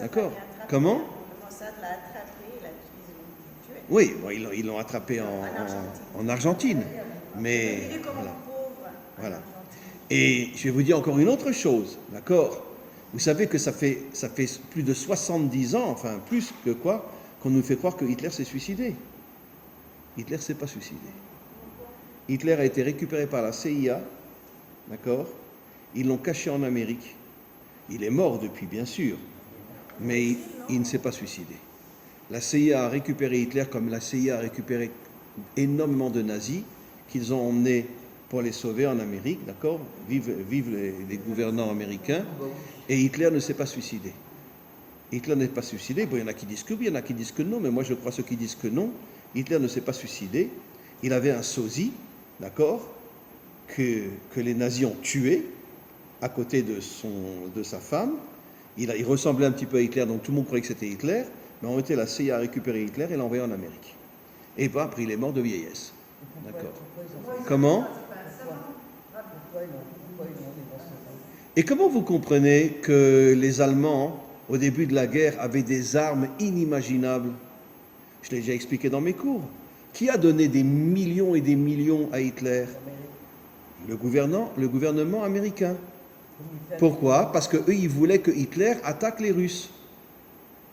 D'accord? Comment? Mossad l'a attrapé, ils l'ont tué. Oui, bon, ils l'ont attrapé en Argentine. Mais Il est comme voilà. un pauvre. Voilà. Et je vais vous dire encore une autre chose, d'accord? Vous savez que ça fait plus de 70 ans, enfin plus que quoi, qu'on nous fait croire que Hitler s'est suicidé. Hitler ne s'est pas suicidé. Hitler a été récupéré par la CIA, d'accord? Ils l'ont caché en Amérique. Il est mort depuis, bien sûr, mais il ne s'est pas suicidé. La CIA a récupéré Hitler comme la CIA a récupéré énormément de nazis qu'ils ont emmenés pour les sauver en Amérique, d'accord? Vive les gouvernants américains. Et Hitler ne s'est pas suicidé. Hitler n'est pas suicidé. Bon, il y en a qui disent que oui, il y en a qui disent que non, mais moi je crois ceux qui disent que non. Hitler ne s'est pas suicidé. Il avait un sosie, d'accord, que les nazis ont tué à côté de sa femme. Il ressemblait un petit peu à Hitler, donc tout le monde croyait que c'était Hitler. Mais en réalité, la CIA a récupéré Hitler et l'a envoyé en Amérique. Et puis après, il est mort de vieillesse. D'accord. Comment? Et comment vous comprenez que les Allemands, au début de la guerre, avaient des armes inimaginables? Je l'ai déjà expliqué dans mes cours. Qui a donné des millions et des millions à Hitler? Le gouvernement américain. Pourquoi? Parce qu'eux, ils voulaient que Hitler attaque les Russes.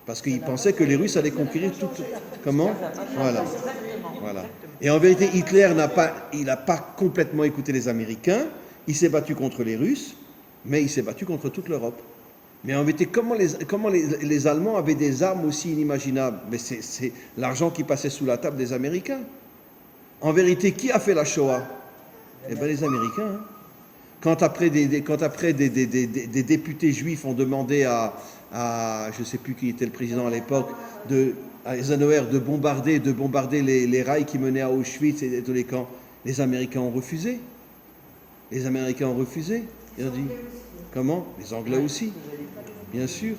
Parce qu'ils pensaient que les Russes allaient conquérir tout. Comment? Voilà. Et en vérité, Hitler n'a pas complètement écouté les Américains. Il s'est battu contre les Russes, mais il s'est battu contre toute l'Europe. Mais en vérité, comment les Allemands avaient des armes aussi inimaginables? Mais c'est l'argent qui passait sous la table des Américains. En vérité, qui a fait la Shoah? Eh bien, les Américains. Hein. Quand après des députés juifs ont demandé à je ne sais plus qui était le président à l'époque, à Eisenhower de bombarder les rails qui menaient à Auschwitz et tous les camps, les Américains ont refusé. Les Américains ont refusé. Ils ont dit, comment? Les Anglais aussi, bien sûr.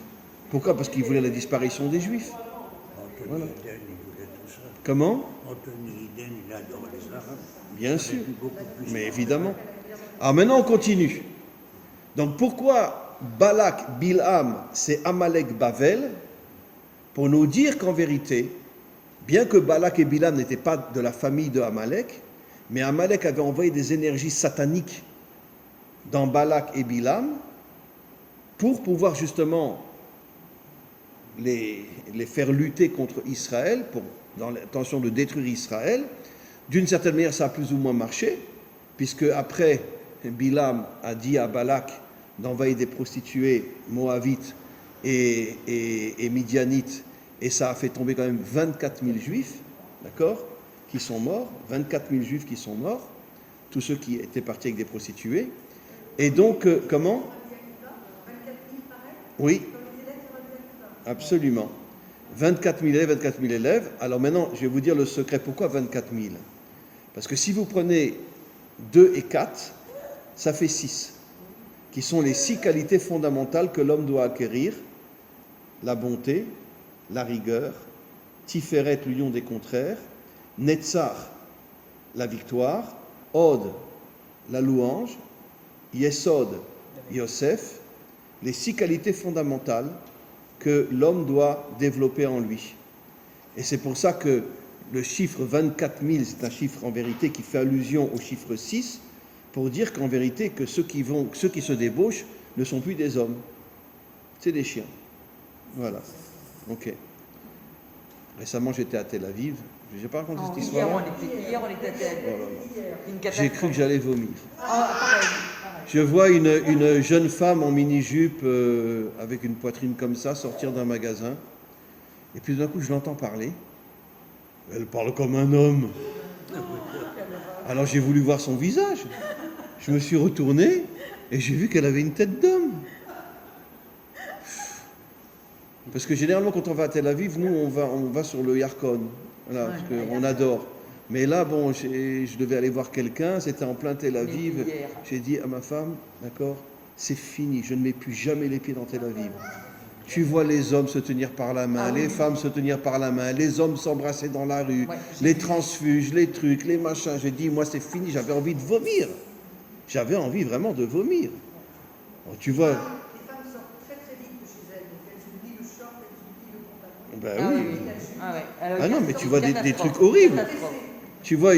Pourquoi? Parce qu'ils voulaient la disparition des Juifs. Anthony Eden, il voulait tout ça. Comment? Anthony Eden, il adorait les Arabes. Bien sûr, Beaucoup plus mais évidemment. Alors maintenant, on continue. Donc pourquoi Balak, Bilham, c'est Amalek, Bavel? Pour nous dire qu'en vérité, bien que Balak et Bilam n'étaient pas de la famille de Amalek, mais Amalek avait envoyé des énergies sataniques dans Balak et Bilam pour pouvoir justement les faire lutter contre Israël, dans l'intention de détruire Israël. D'une certaine manière, ça a plus ou moins marché, puisque après, Bilam a dit à Balak d'envoyer des prostituées moabites et midianites, et ça a fait tomber quand même 24 000 juifs, d'accord, qui sont morts, 24 000 juifs qui sont morts, tous ceux qui étaient partis avec des prostituées. Et donc, comment ? 24 000 pareil. Oui, Comme les élèves de Rabbi Akiva. absolument. 24 000 élèves. Alors maintenant, je vais vous dire le secret. Pourquoi 24 000 ? Parce que si vous prenez 2 et 4, ça fait 6, qui sont les 6 qualités fondamentales que l'homme doit acquérir. La bonté, la rigueur, Tiferet, l'union des contraires, Netzar, la victoire, Od, la louange, Yesod, Yosef, les 6 qualités fondamentales que l'homme doit développer en lui. Et c'est pour ça que le chiffre 24 000, c'est un chiffre en vérité qui fait allusion au chiffre 6, pour dire qu'en vérité, que ceux qui se débauchent ne sont plus des hommes, c'est des chiens. Voilà. Ok. Récemment, j'étais à Tel Aviv. Je n'ai pas raconté cette histoire. Hier, on était à Tel Aviv. Une catastrophe. J'ai cru que j'allais vomir. Pareil. Je vois une jeune femme en mini-jupe avec une poitrine comme ça sortir d'un magasin. Et puis d'un coup, je l'entends parler. Elle parle comme un homme. Alors j'ai voulu voir son visage. Je me suis retourné et j'ai vu qu'elle avait une tête d'homme. Parce que généralement, quand on va à Tel Aviv, nous, on va sur le Yarkon. Voilà, parce qu'on adore. Mais là, bon, je devais aller voir quelqu'un, c'était en plein Tel Aviv. J'ai dit à ma femme, d'accord, c'est fini, je ne mets plus jamais les pieds dans Tel Aviv. Tu vois les hommes se tenir par la main, les femmes se tenir par la main, les hommes s'embrasser dans la rue, les transfuges, les trucs, les machins. J'ai dit, moi, c'est fini, j'avais envie de vomir. J'avais envie vraiment de vomir. Alors, tu vois... Les femmes sortent très très vite de chez elles, donc elles oublient le short, elles oublient le pantalon. Ben oui. Ah non, mais tu vois des trucs horribles. Tu vois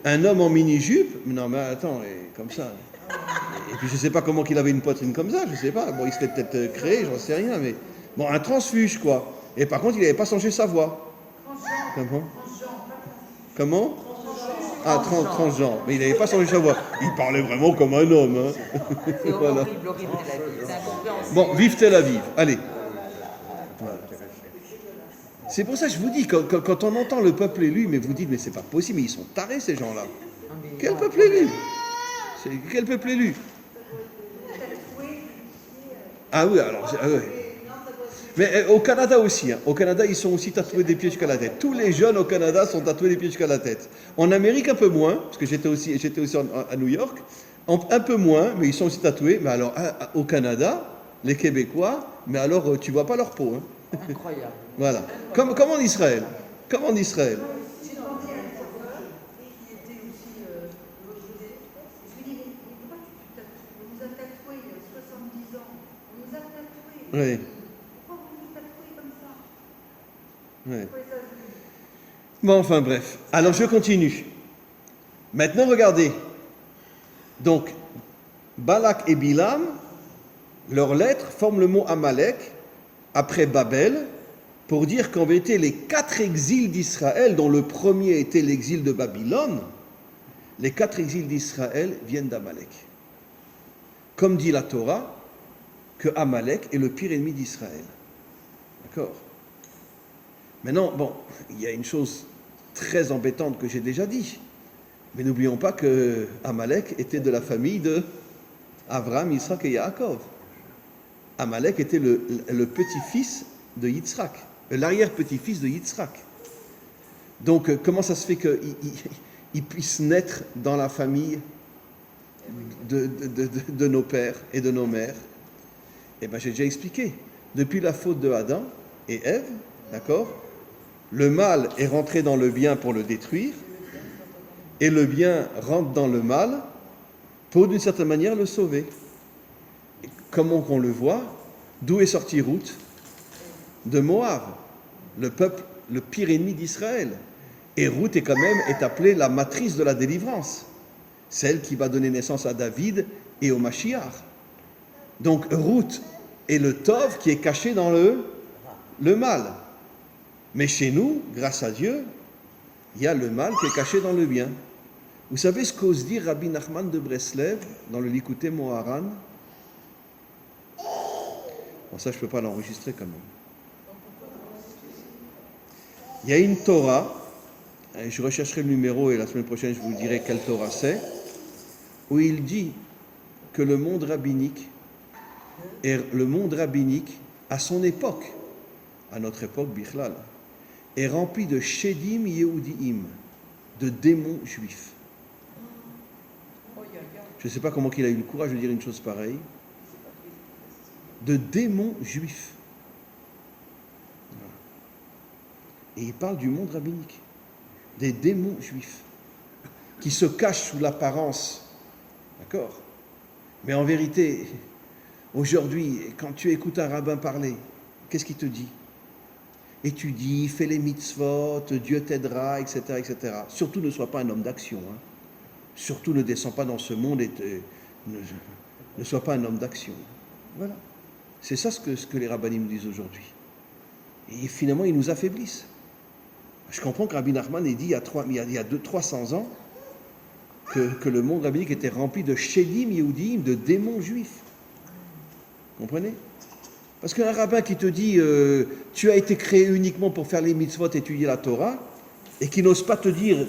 un homme en mini-jupe, non mais attends, comme ça. Et puis je sais pas comment qu'il avait une poitrine comme ça, je sais pas. Bon, il s'était peut-être créé, j'en sais rien, mais bon, un transfuge quoi. Et par contre, il n'avait pas changé sa voix. Comment ? Ah, transgenre. Mais il n'avait pas changé sa voix. Il parlait vraiment comme un homme. Hein. C'est voilà. Horrible, Tel Aviv. C'est incompréhensible. Bon, vive Tel Aviv. Allez. Voilà. C'est pour ça que je vous dis, quand on entend le peuple élu, mais vous dites, mais c'est pas possible, mais ils sont tarés ces gens-là. Quel peuple élu ? Quel peuple élu ? Ah oui, alors... Ah oui. Mais au Canada aussi, hein. Au Canada, ils sont aussi tatoués des pieds jusqu'à la tête. Tous les jeunes au Canada sont tatoués des pieds jusqu'à la tête. En Amérique, un peu moins, parce que j'étais aussi à New York, un peu moins, mais ils sont aussi tatoués. Mais alors, au Canada, les Québécois, mais alors, tu vois pas leur peau. Hein. Incroyable. Voilà. Comme en Israël. Comme en Israël. J'ai demandé à un coiffeur qui était aussi de l'autre côté. Je lui ai dit, mais pourquoi on nous a tatoués il y a 70 ans. On nous a tatoués. Oui. Pourquoi vous nous tatouez comme ça ? Oui. Pourquoi ça ? Bon, enfin bref. Alors je continue. Maintenant, regardez. Donc, Balak et Bilam, leurs lettres forment le mot Amalek après Babel, pour dire qu'en vérité, les 4 exils d'Israël, dont le premier était l'exil de Babylone, les 4 exils d'Israël viennent d'Amalek. Comme dit la Torah, que Amalek est le pire ennemi d'Israël. D'accord ? Maintenant, bon, il y a une chose très embêtante que j'ai déjà dit, mais n'oublions pas que Amalek était de la famille de Abraham, Yitzhak et Yaakov. Amalek était le petit-fils de Yitzhak, l'arrière-petit-fils de Yitzhak. Donc, comment ça se fait qu'il puisse naître dans la famille de nos pères et de nos mères ? Eh bien, j'ai déjà expliqué. Depuis la faute de Adam et Ève, d'accord ? Le mal est rentré dans le bien pour le détruire, et le bien rentre dans le mal pour, d'une certaine manière, le sauver. Et comment qu'on le voit ? D'où est sorti Ruth ? De Moab. Le peuple le pire ennemi d'Israël. Et Ruth est appelée la matrice de la délivrance, celle qui va donner naissance à David et au Mashiach. Donc Ruth est le tov qui est caché dans le mal. Mais chez nous, grâce à Dieu, il y a le mal qui est caché dans le bien. Vous savez ce qu'ose dire Rabbi Nachman de Breslev dans le Likutei Moharan? Bon, ça, je ne peux pas l'enregistrer quand même. Il y a une Torah, je rechercherai le numéro et la semaine prochaine, je vous dirai quelle Torah c'est, où il dit que le monde rabbinique, à son époque, à notre époque, Bichlal, est rempli de Shedim Yehudiim, de démons juifs. Je ne sais pas comment il a eu le courage de dire une chose pareille. De démons juifs. Et il parle du monde rabbinique. Des démons juifs. Qui se cachent sous l'apparence. D'accord? Mais en vérité, aujourd'hui, quand tu écoutes un rabbin parler, qu'est-ce qu'il te dit? Étudie, fais les mitzvot, Dieu t'aidera, etc., etc. Surtout ne sois pas un homme d'action. Hein. Surtout ne descends pas dans ce monde et ne sois pas un homme d'action. Voilà. C'est ça ce que les rabbinim disent aujourd'hui. Et finalement, ils nous affaiblissent. Je comprends que Rabbi Nachman ait dit il y a 300 ans que le monde rabbinique était rempli de shedim yehudim, de démons juifs. Comprenez? Parce qu'un rabbin qui te dit tu as été créé uniquement pour faire les mitzvot, étudier la Torah, et qui n'ose pas te dire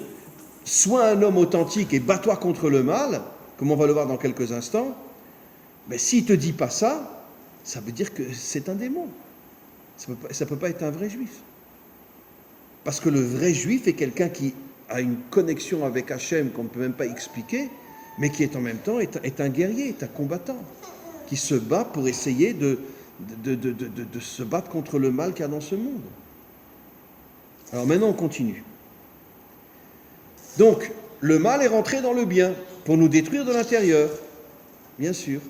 sois un homme authentique et bats-toi contre le mal, comme on va le voir dans quelques instants, mais s'il ne te dit pas ça, ça veut dire que c'est un démon. Ça ne peut pas être un vrai juif. Parce que le vrai juif est quelqu'un qui a une connexion avec Hachem qu'on ne peut même pas expliquer, mais qui est en même temps est un guerrier, est un combattant, qui se bat pour essayer de se battre contre le mal qu'il y a dans ce monde. Alors maintenant on continue. Donc, le mal est rentré dans le bien pour nous détruire de l'intérieur, bien sûr.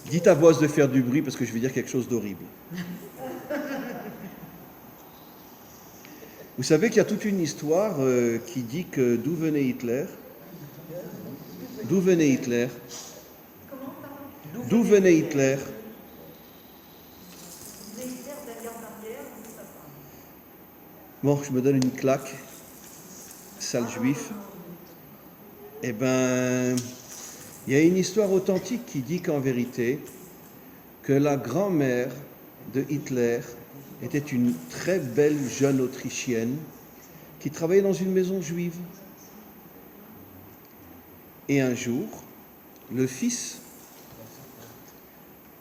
Dites à voix de faire du bruit parce que je vais dire quelque chose d'horrible. Vous savez qu'il y a toute une histoire qui dit que d'où venait Hitler? D'où venait Hitler? D'où venait Hitler? Bon, je me donne une claque, sale juif. Eh bien, il y a une histoire authentique qui dit qu'en vérité, que la grand-mère de Hitler était une très belle jeune Autrichienne qui travaillait dans une maison juive. Et un jour, le fils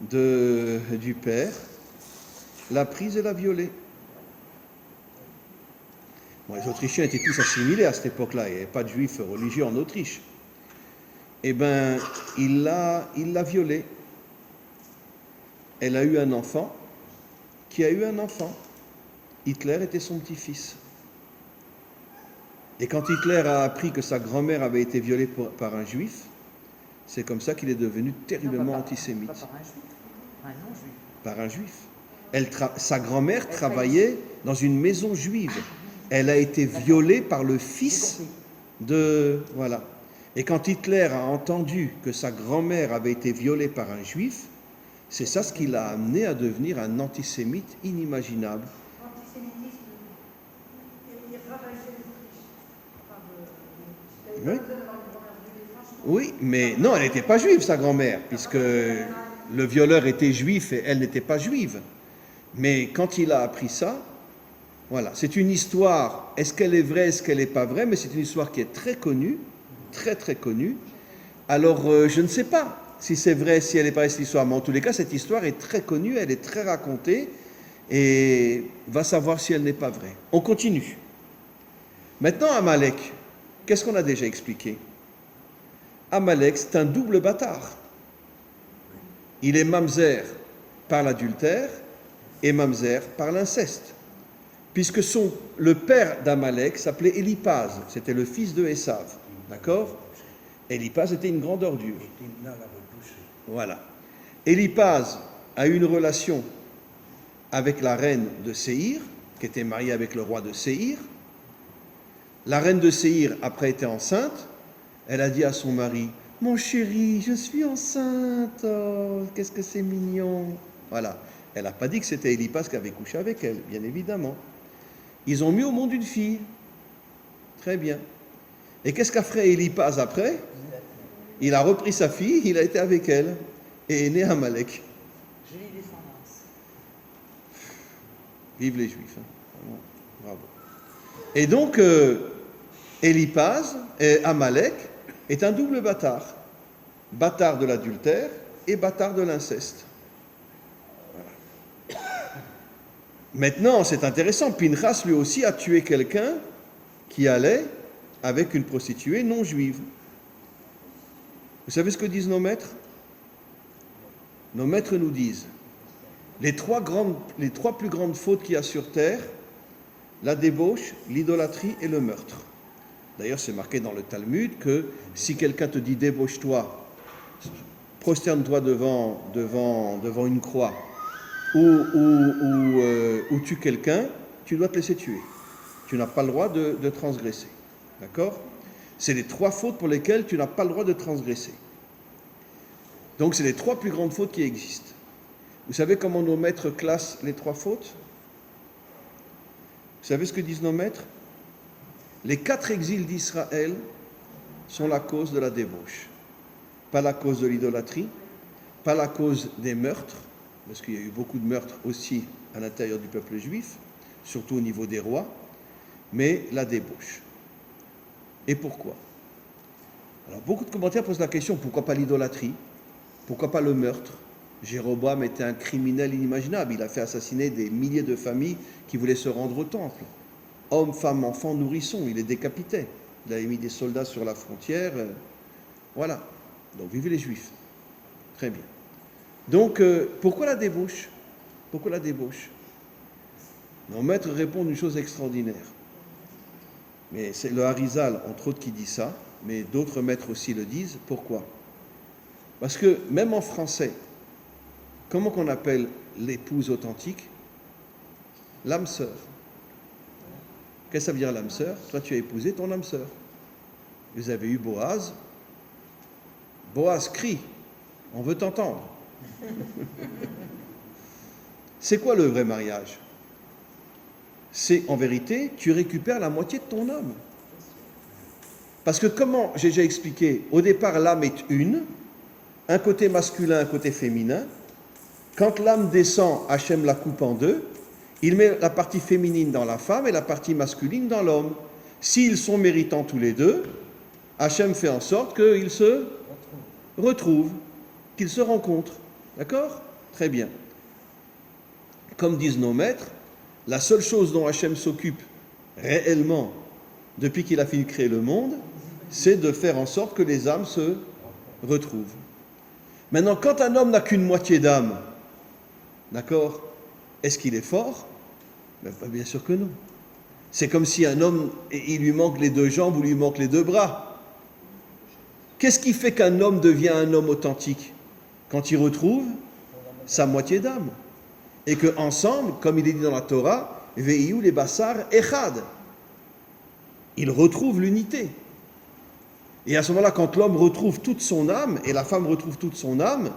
du père l'a prise et l'a violée. Bon, les Autrichiens étaient tous assimilés à cette époque-là, il n'y avait pas de juifs religieux en Autriche. Eh bien, il l'a violée. Elle a eu un enfant, qui a eu un enfant. Hitler était son petit-fils. Et quand Hitler a appris que sa grand-mère avait été violée par un juif, c'est comme ça qu'il est devenu terriblement antisémite. Pas par un juif, un non-juif. Par un juif. Sa grand-mère travaillait dans une maison juive. Elle a été violée par le fils de... Voilà. Et quand Hitler a entendu que sa grand-mère avait été violée par un juif, c'est ça ce qui l'a amené à devenir un antisémite inimaginable. L'antisémitisme, il travaille chez les Autriches. Oui. Oui, mais non, elle n'était pas juive, sa grand-mère, puisque le violeur était juif et elle n'était pas juive. Mais quand il a appris ça, voilà, c'est une histoire, est-ce qu'elle est vraie, est-ce qu'elle n'est pas vraie, mais c'est une histoire qui est très connue, très très connue. Alors, je ne sais pas si c'est vrai, si elle n'est pas vraie cette histoire, mais en tous les cas, cette histoire est très connue, elle est très racontée, et va savoir si elle n'est pas vraie. On continue. Maintenant, Amalek, qu'est-ce qu'on a déjà expliqué? Amalek, c'est un double bâtard. Il est mamzer par l'adultère et mamzer par l'inceste. Puisque le père d'Amalek s'appelait Éliphaz, c'était le fils de Esav, d'accord? Éliphaz était une grande ordure. Et Timna l'a repoussé. Voilà. Éliphaz a eu une relation avec la reine de Séhir, qui était mariée avec le roi de Séhir. La reine de Séhir, après, était enceinte. Elle a dit à son mari, « Mon chéri, je suis enceinte. Oh, qu'est-ce que c'est mignon. » Voilà. Elle n'a pas dit que c'était Éliphaz qui avait couché avec elle, bien évidemment. Ils ont mis au monde une fille. Très bien. Et qu'est-ce qu'a fait Éliphaz après? Il a repris sa fille, il a été avec elle, et est né Amalek. Jolie descendance. Vive les Juifs. Hein. Vraiment, bravo. Et donc, Éliphaz, Amalek, est un double bâtard. Bâtard de l'adultère et bâtard de l'inceste. Voilà. Maintenant, c'est intéressant, Pinchas lui aussi a tué quelqu'un qui allait avec une prostituée non juive. Vous savez ce que disent nos maîtres? Nos maîtres nous disent les trois plus grandes fautes qu'il y a sur terre, la débauche, l'idolâtrie et le meurtre. D'ailleurs, c'est marqué dans le Talmud que si quelqu'un te dit débauche-toi, prosterne-toi devant une croix ou tue quelqu'un, tu dois te laisser tuer. Tu n'as pas le droit de transgresser. D'accord? C'est les trois fautes pour lesquelles tu n'as pas le droit de transgresser. Donc, c'est les trois plus grandes fautes qui existent. Vous savez comment nos maîtres classent les trois fautes? Vous savez ce que disent nos maîtres? Les 4 exils d'Israël sont la cause de la débauche. Pas la cause de l'idolâtrie, pas la cause des meurtres, parce qu'il y a eu beaucoup de meurtres aussi à l'intérieur du peuple juif, surtout au niveau des rois, mais la débauche. Et pourquoi? Alors, beaucoup de commentaires posent la question, pourquoi pas l'idolâtrie? Pourquoi pas le meurtre? Jéroboam était un criminel inimaginable. Il a fait assassiner des milliers de familles qui voulaient se rendre au temple. Hommes, femmes, enfants, nourrissons, il les décapitait. Il avait mis des soldats sur la frontière. Voilà. Donc, vivaient les Juifs. Très bien. Donc, pourquoi la débauche? Pourquoi la débauche? Nos maîtres répondent une chose extraordinaire. Mais c'est le Harizal, entre autres, qui dit ça, mais d'autres maîtres aussi le disent. Pourquoi? Parce que même en français, comment qu'on appelle l'épouse authentique? L'âme sœur. Qu'est-ce que ça veut dire l'âme sœur? Toi, tu as épousé ton âme sœur. Vous avez eu Boaz. Boaz crie, on veut t'entendre. C'est quoi le vrai mariage? C'est en vérité, tu récupères la moitié de ton âme. Parce que comment, j'ai déjà expliqué, au départ l'âme est une, un côté masculin, un côté féminin. Quand l'âme descend, Hachem la coupe en deux, il met la partie féminine dans la femme et la partie masculine dans l'homme. S'ils sont méritants tous les deux, Hachem fait en sorte qu'ils se retrouvent, qu'ils se rencontrent. D'accord? Très bien. Comme disent nos maîtres, la seule chose dont Hachem s'occupe réellement depuis qu'il a fini de créer le monde, c'est de faire en sorte que les âmes se retrouvent. Maintenant, quand un homme n'a qu'une moitié d'âme, d'accord, est-ce qu'il est fort? Ben, bien sûr que non. C'est comme si un homme, il lui manque les 2 jambes ou lui manque les 2 bras. Qu'est-ce qui fait qu'un homme devient un homme authentique? Quand il retrouve sa moitié d'âme. Et qu'ensemble, comme il est dit dans la Torah, Veiyu les bassar echad. Il retrouve l'unité. Et à ce moment-là, quand l'homme retrouve toute son âme et la femme retrouve toute son âme,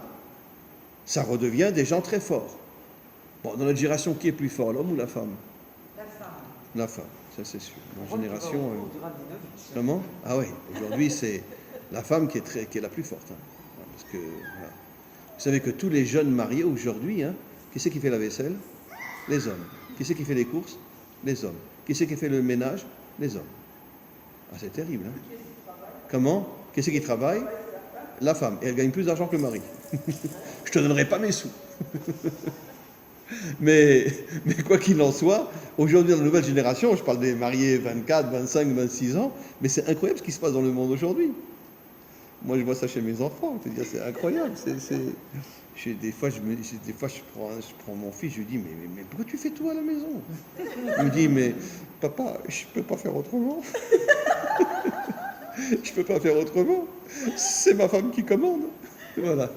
ça redevient des gens très forts. Bon, dans notre génération, qui est plus fort, l'homme ou la femme? La femme. La femme, ça c'est sûr. Dans la génération... Comment? Ah oui, aujourd'hui c'est la femme qui est la plus forte. Hein. Parce que, voilà. Vous savez que tous les jeunes mariés aujourd'hui, hein, qui c'est qui fait la vaisselle? Les hommes. Qui c'est qui fait les courses? Les hommes. Qui c'est qui fait le ménage? Les hommes. Ah, c'est terrible. Hein. Comment? Qui c'est qui travaille? La femme. Et elle gagne plus d'argent que le mari. Je te donnerai pas mes sous. mais quoi qu'il en soit, aujourd'hui dans la nouvelle génération, je parle des mariés 24, 25, 26 ans, mais c'est incroyable ce qui se passe dans le monde aujourd'hui. Moi, je vois ça chez mes enfants. C'est incroyable. Des fois, je prends mon fils, je lui dis, mais pourquoi tu fais tout à la maison? Il me dit, mais papa, je ne peux pas faire autrement. Je ne peux pas faire autrement. C'est ma femme qui commande. Voilà.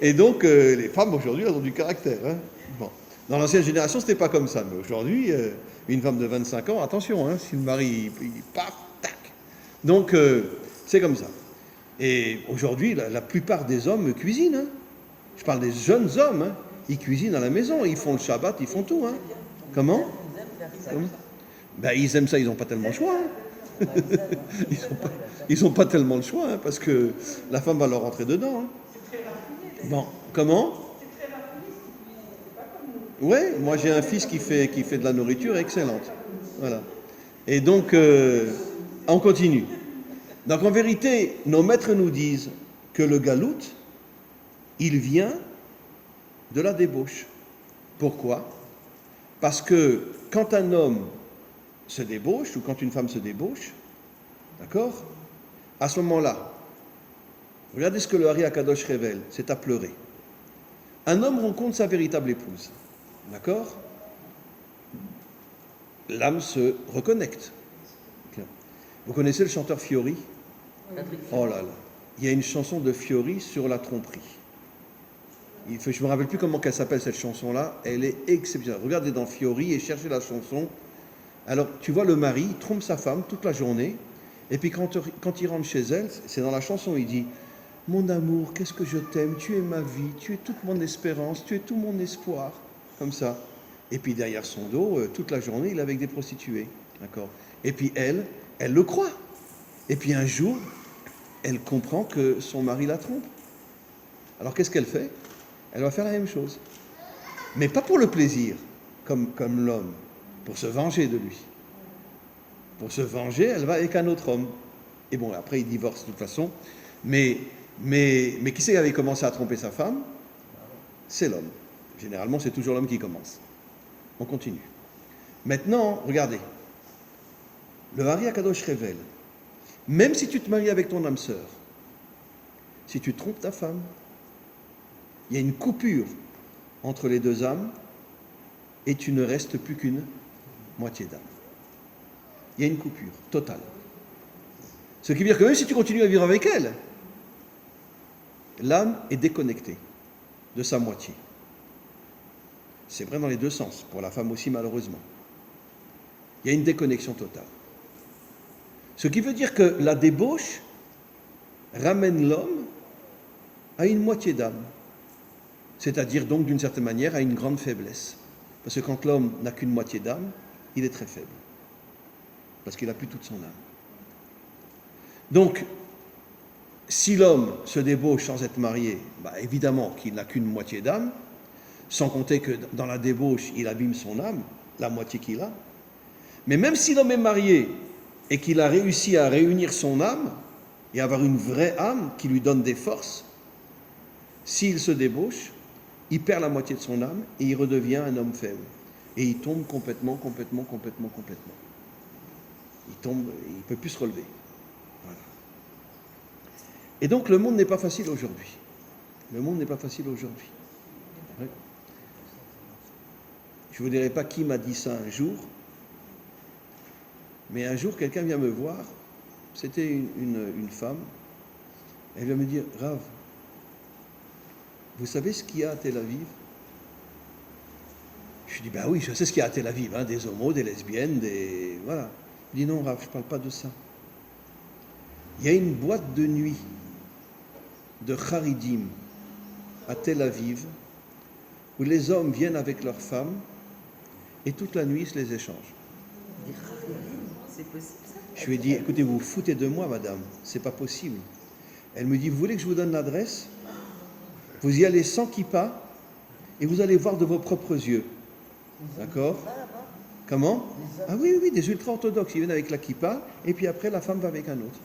Et donc, les femmes aujourd'hui, elles ont du caractère. Hein. Bon. Dans l'ancienne génération, ce n'était pas comme ça. Mais aujourd'hui, une femme de 25 ans, attention, hein, si le mari il part, tac. Donc, c'est comme ça. Et aujourd'hui, la plupart des hommes cuisinent. Hein. Je parle des jeunes hommes. Hein. Ils cuisinent à la maison. Ils font le Shabbat, ils font tout. Hein. Comment? Ben, ils aiment ça, ils n'ont pas tellement le choix. Hein. Ils n'ont pas tellement le choix, hein, parce que la femme va leur rentrer dedans. Hein. Bon, comment? Ouais, moi j'ai un fils qui fait de la nourriture excellente. Voilà. Et donc, on continue. Donc en vérité, nos maîtres nous disent que le galout, il vient de la débauche. Pourquoi? Parce que quand un homme se débauche, ou quand une femme se débauche, d'accord? À ce moment-là, regardez ce que le Hari Akadosh révèle, c'est à pleurer. Un homme rencontre sa véritable épouse, d'accord? L'âme se reconnecte. Vous connaissez le chanteur Fiori? Oh là là, il y a une chanson de Fiori sur la tromperie. Je ne me rappelle plus comment elle s'appelle cette chanson-là, elle est exceptionnelle. Regardez dans Fiori et cherchez la chanson. Alors, tu vois le mari, il trompe sa femme toute la journée, et puis quand il rentre chez elle, c'est dans la chanson, il dit « Mon amour, qu'est-ce que je t'aime, tu es ma vie, tu es toute mon espérance, tu es tout mon espoir. » Comme ça. Et puis derrière son dos, toute la journée, il est avec des prostituées. D'accord? Et puis elle le croit. Et puis un jour, elle comprend que son mari la trompe. Alors qu'est-ce qu'elle fait? Elle va faire la même chose. Mais pas pour le plaisir, comme l'homme, pour se venger de lui. Pour se venger, elle va avec un autre homme. Et bon, après, il divorce de toute façon. Mais qui c'est qui avait commencé à tromper sa femme? C'est l'homme. Généralement, c'est toujours l'homme qui commence. On continue. Maintenant, regardez. Le Hari Akadosh révèle, même si tu te maries avec ton âme sœur, si tu trompes ta femme, il y a une coupure entre les deux âmes et tu ne restes plus qu'une moitié d'âme. Il y a une coupure totale. Ce qui veut dire que même si tu continues à vivre avec elle, l'âme est déconnectée de sa moitié. C'est vrai dans les deux sens, pour la femme aussi malheureusement. Il y a une déconnexion totale. Ce qui veut dire que la débauche ramène l'homme à une moitié d'âme. C'est-à-dire donc d'une certaine manière à une grande faiblesse. Parce que quand l'homme n'a qu'une moitié d'âme, il est très faible. Parce qu'il n'a plus toute son âme. Donc, si l'homme se débauche sans être marié, évidemment qu'il n'a qu'une moitié d'âme, sans compter que dans la débauche, il abîme son âme, la moitié qu'il a. Mais même si l'homme est marié et qu'il a réussi à réunir son âme et avoir une vraie âme qui lui donne des forces, s'il se débauche, il perd la moitié de son âme et il redevient un homme faible. Et il tombe complètement. Il tombe, il ne peut plus se relever. Voilà. Et donc le monde n'est pas facile aujourd'hui. Le monde n'est pas facile aujourd'hui. Oui. Je ne vous dirai pas qui m'a dit ça un jour, mais un jour quelqu'un vient me voir, c'était une femme, elle vient me dire « Rav, vous savez ce qu'il y a à Tel Aviv ?» Je lui dis « Ben oui, je sais ce qu'il y a à Tel Aviv, hein, des homos, des lesbiennes, des... Voilà. » Je dis « Non, Rav, je ne parle pas de ça. Il y a une boîte de nuit de Haridim à Tel Aviv où les hommes viennent avec leurs femmes et toute la nuit ils se les échangent. » C'est possible ça? Je lui ai dit « Écoutez, vous vous foutez de moi, madame, c'est pas possible. » Elle me dit « Vous voulez que je vous donne l'adresse? Vous y allez sans kippa et vous allez voir de vos propres yeux. » D'accord? Comment? Ah oui, des ultra-orthodoxes. Ils viennent avec la kippa et puis après la femme va avec un autre.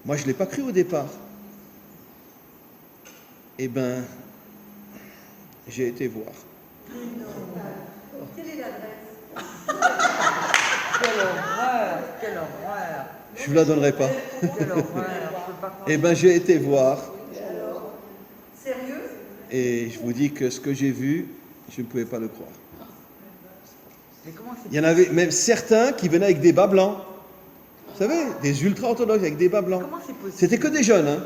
Moi, je ne l'ai pas cru au départ. Eh bien, j'ai été voir. Quelle est l'adresse? Quelle horreur! Je ne vous la donnerai pas. Quelle horreur! Je peux pas croire. Eh bien, j'ai été voir. Sérieux? Et je vous dis que ce que j'ai vu, je ne pouvais pas le croire. Mais comment c'est Il y en avait même certains qui venaient avec des bas blancs. Vous savez, des ultra-orthodoxes avec des bas blancs. Comment c'est possible? C'était que des jeunes, hein.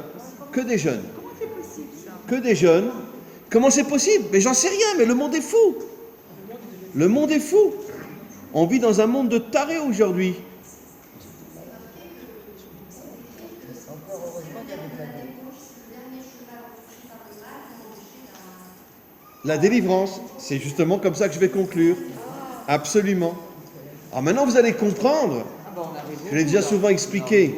Que des jeunes. Comment c'est possible ça? Que des jeunes. Comment c'est possible? Mais j'en sais rien, mais le monde est fou. Le monde est fou. On vit dans un monde de tarés aujourd'hui. Encore heureusement qu'il y a des planètes. La délivrance, c'est justement comme ça que je vais conclure. Absolument. Alors maintenant, vous allez comprendre, Ah ben, on arrive je l'ai déjà souvent expliqué,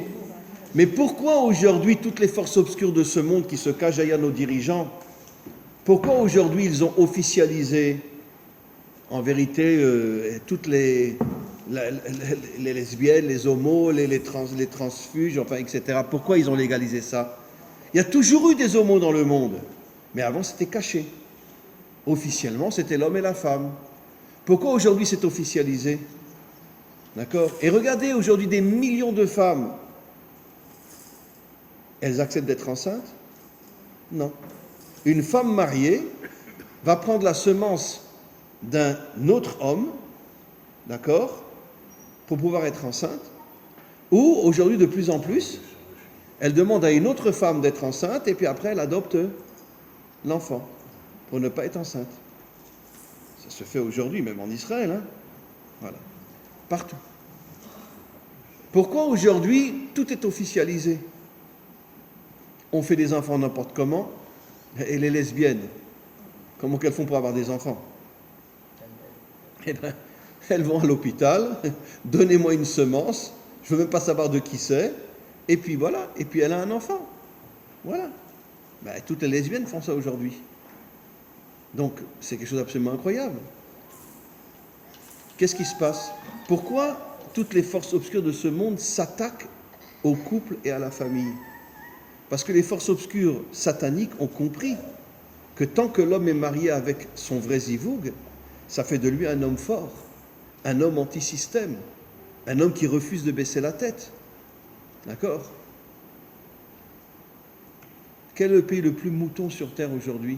mais pourquoi aujourd'hui toutes les forces obscures de ce monde qui se cachent derrière nos dirigeants, pourquoi aujourd'hui ils ont officialisé, en vérité, toutes les lesbiennes, les homos, les transfuges, enfin, etc. Pourquoi ils ont légalisé ça? Il y a toujours eu des homos dans le monde, mais avant c'était caché. Officiellement, c'était l'homme et la femme. Pourquoi aujourd'hui c'est officialisé? D'accord? Et regardez aujourd'hui des millions de femmes. Elles acceptent d'être enceintes? Non. Une femme mariée va prendre la semence d'un autre homme, d'accord, pour pouvoir être enceinte. Ou aujourd'hui de plus en plus, elle demande à une autre femme d'être enceinte et puis après elle adopte l'enfant pour ne pas être enceinte. Ça se fait aujourd'hui, même en Israël, hein. Voilà. Partout. Pourquoi aujourd'hui tout est officialisé? On fait des enfants n'importe comment, et les lesbiennes, comment qu'elles font pour avoir des enfants? Eh bien, elles vont à l'hôpital, donnez-moi une semence, je ne veux même pas savoir de qui c'est, et puis voilà, et puis elle a un enfant. Voilà. Ben, toutes les lesbiennes font ça aujourd'hui. Donc, c'est quelque chose d'absolument incroyable. Qu'est-ce qui se passe? Pourquoi toutes les forces obscures de ce monde s'attaquent au couple et à la famille? Parce que les forces obscures sataniques ont compris que tant que l'homme est marié avec son vrai zivoug, ça fait de lui un homme fort, un homme anti-système, un homme qui refuse de baisser la tête. D'accord? Quel est le pays le plus mouton sur terre aujourd'hui?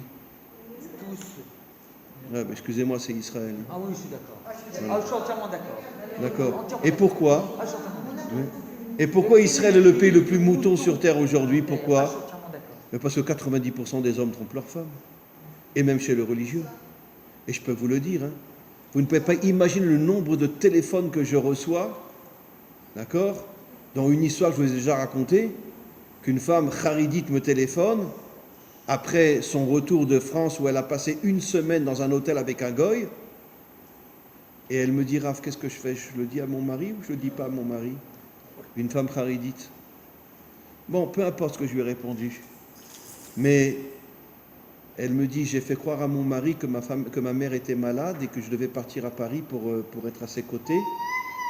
tous. Ouais, excusez-moi, c'est Israël. Ah oui, je suis d'accord. Ah, je suis entièrement d'accord. D'accord. Et pourquoi? Ah, je suis entièrement d'accord. Oui. Et pourquoi Israël est le pays le plus mouton sur terre aujourd'hui? Ah, je Pourquoi? suis entièrement d'accord. Mais parce que 90% des hommes trompent leurs femmes. Et même chez le religieux. Et je peux vous le dire, hein. Vous ne pouvez pas imaginer le nombre de téléphones que je reçois, d'accord? Dans une histoire que je vous ai déjà racontée, qu'une femme charidite me téléphone, après son retour de France où elle a passé une semaine dans un hôtel avec un goy, et elle me dit, Raph, qu'est-ce que je fais? Je le dis à mon mari ou je le dis pas à mon mari? Une femme charidite. Bon, peu importe ce que je lui ai répondu. Mais elle me dit, j'ai fait croire à mon mari que ma mère était malade et que je devais partir à Paris pour être à ses côtés.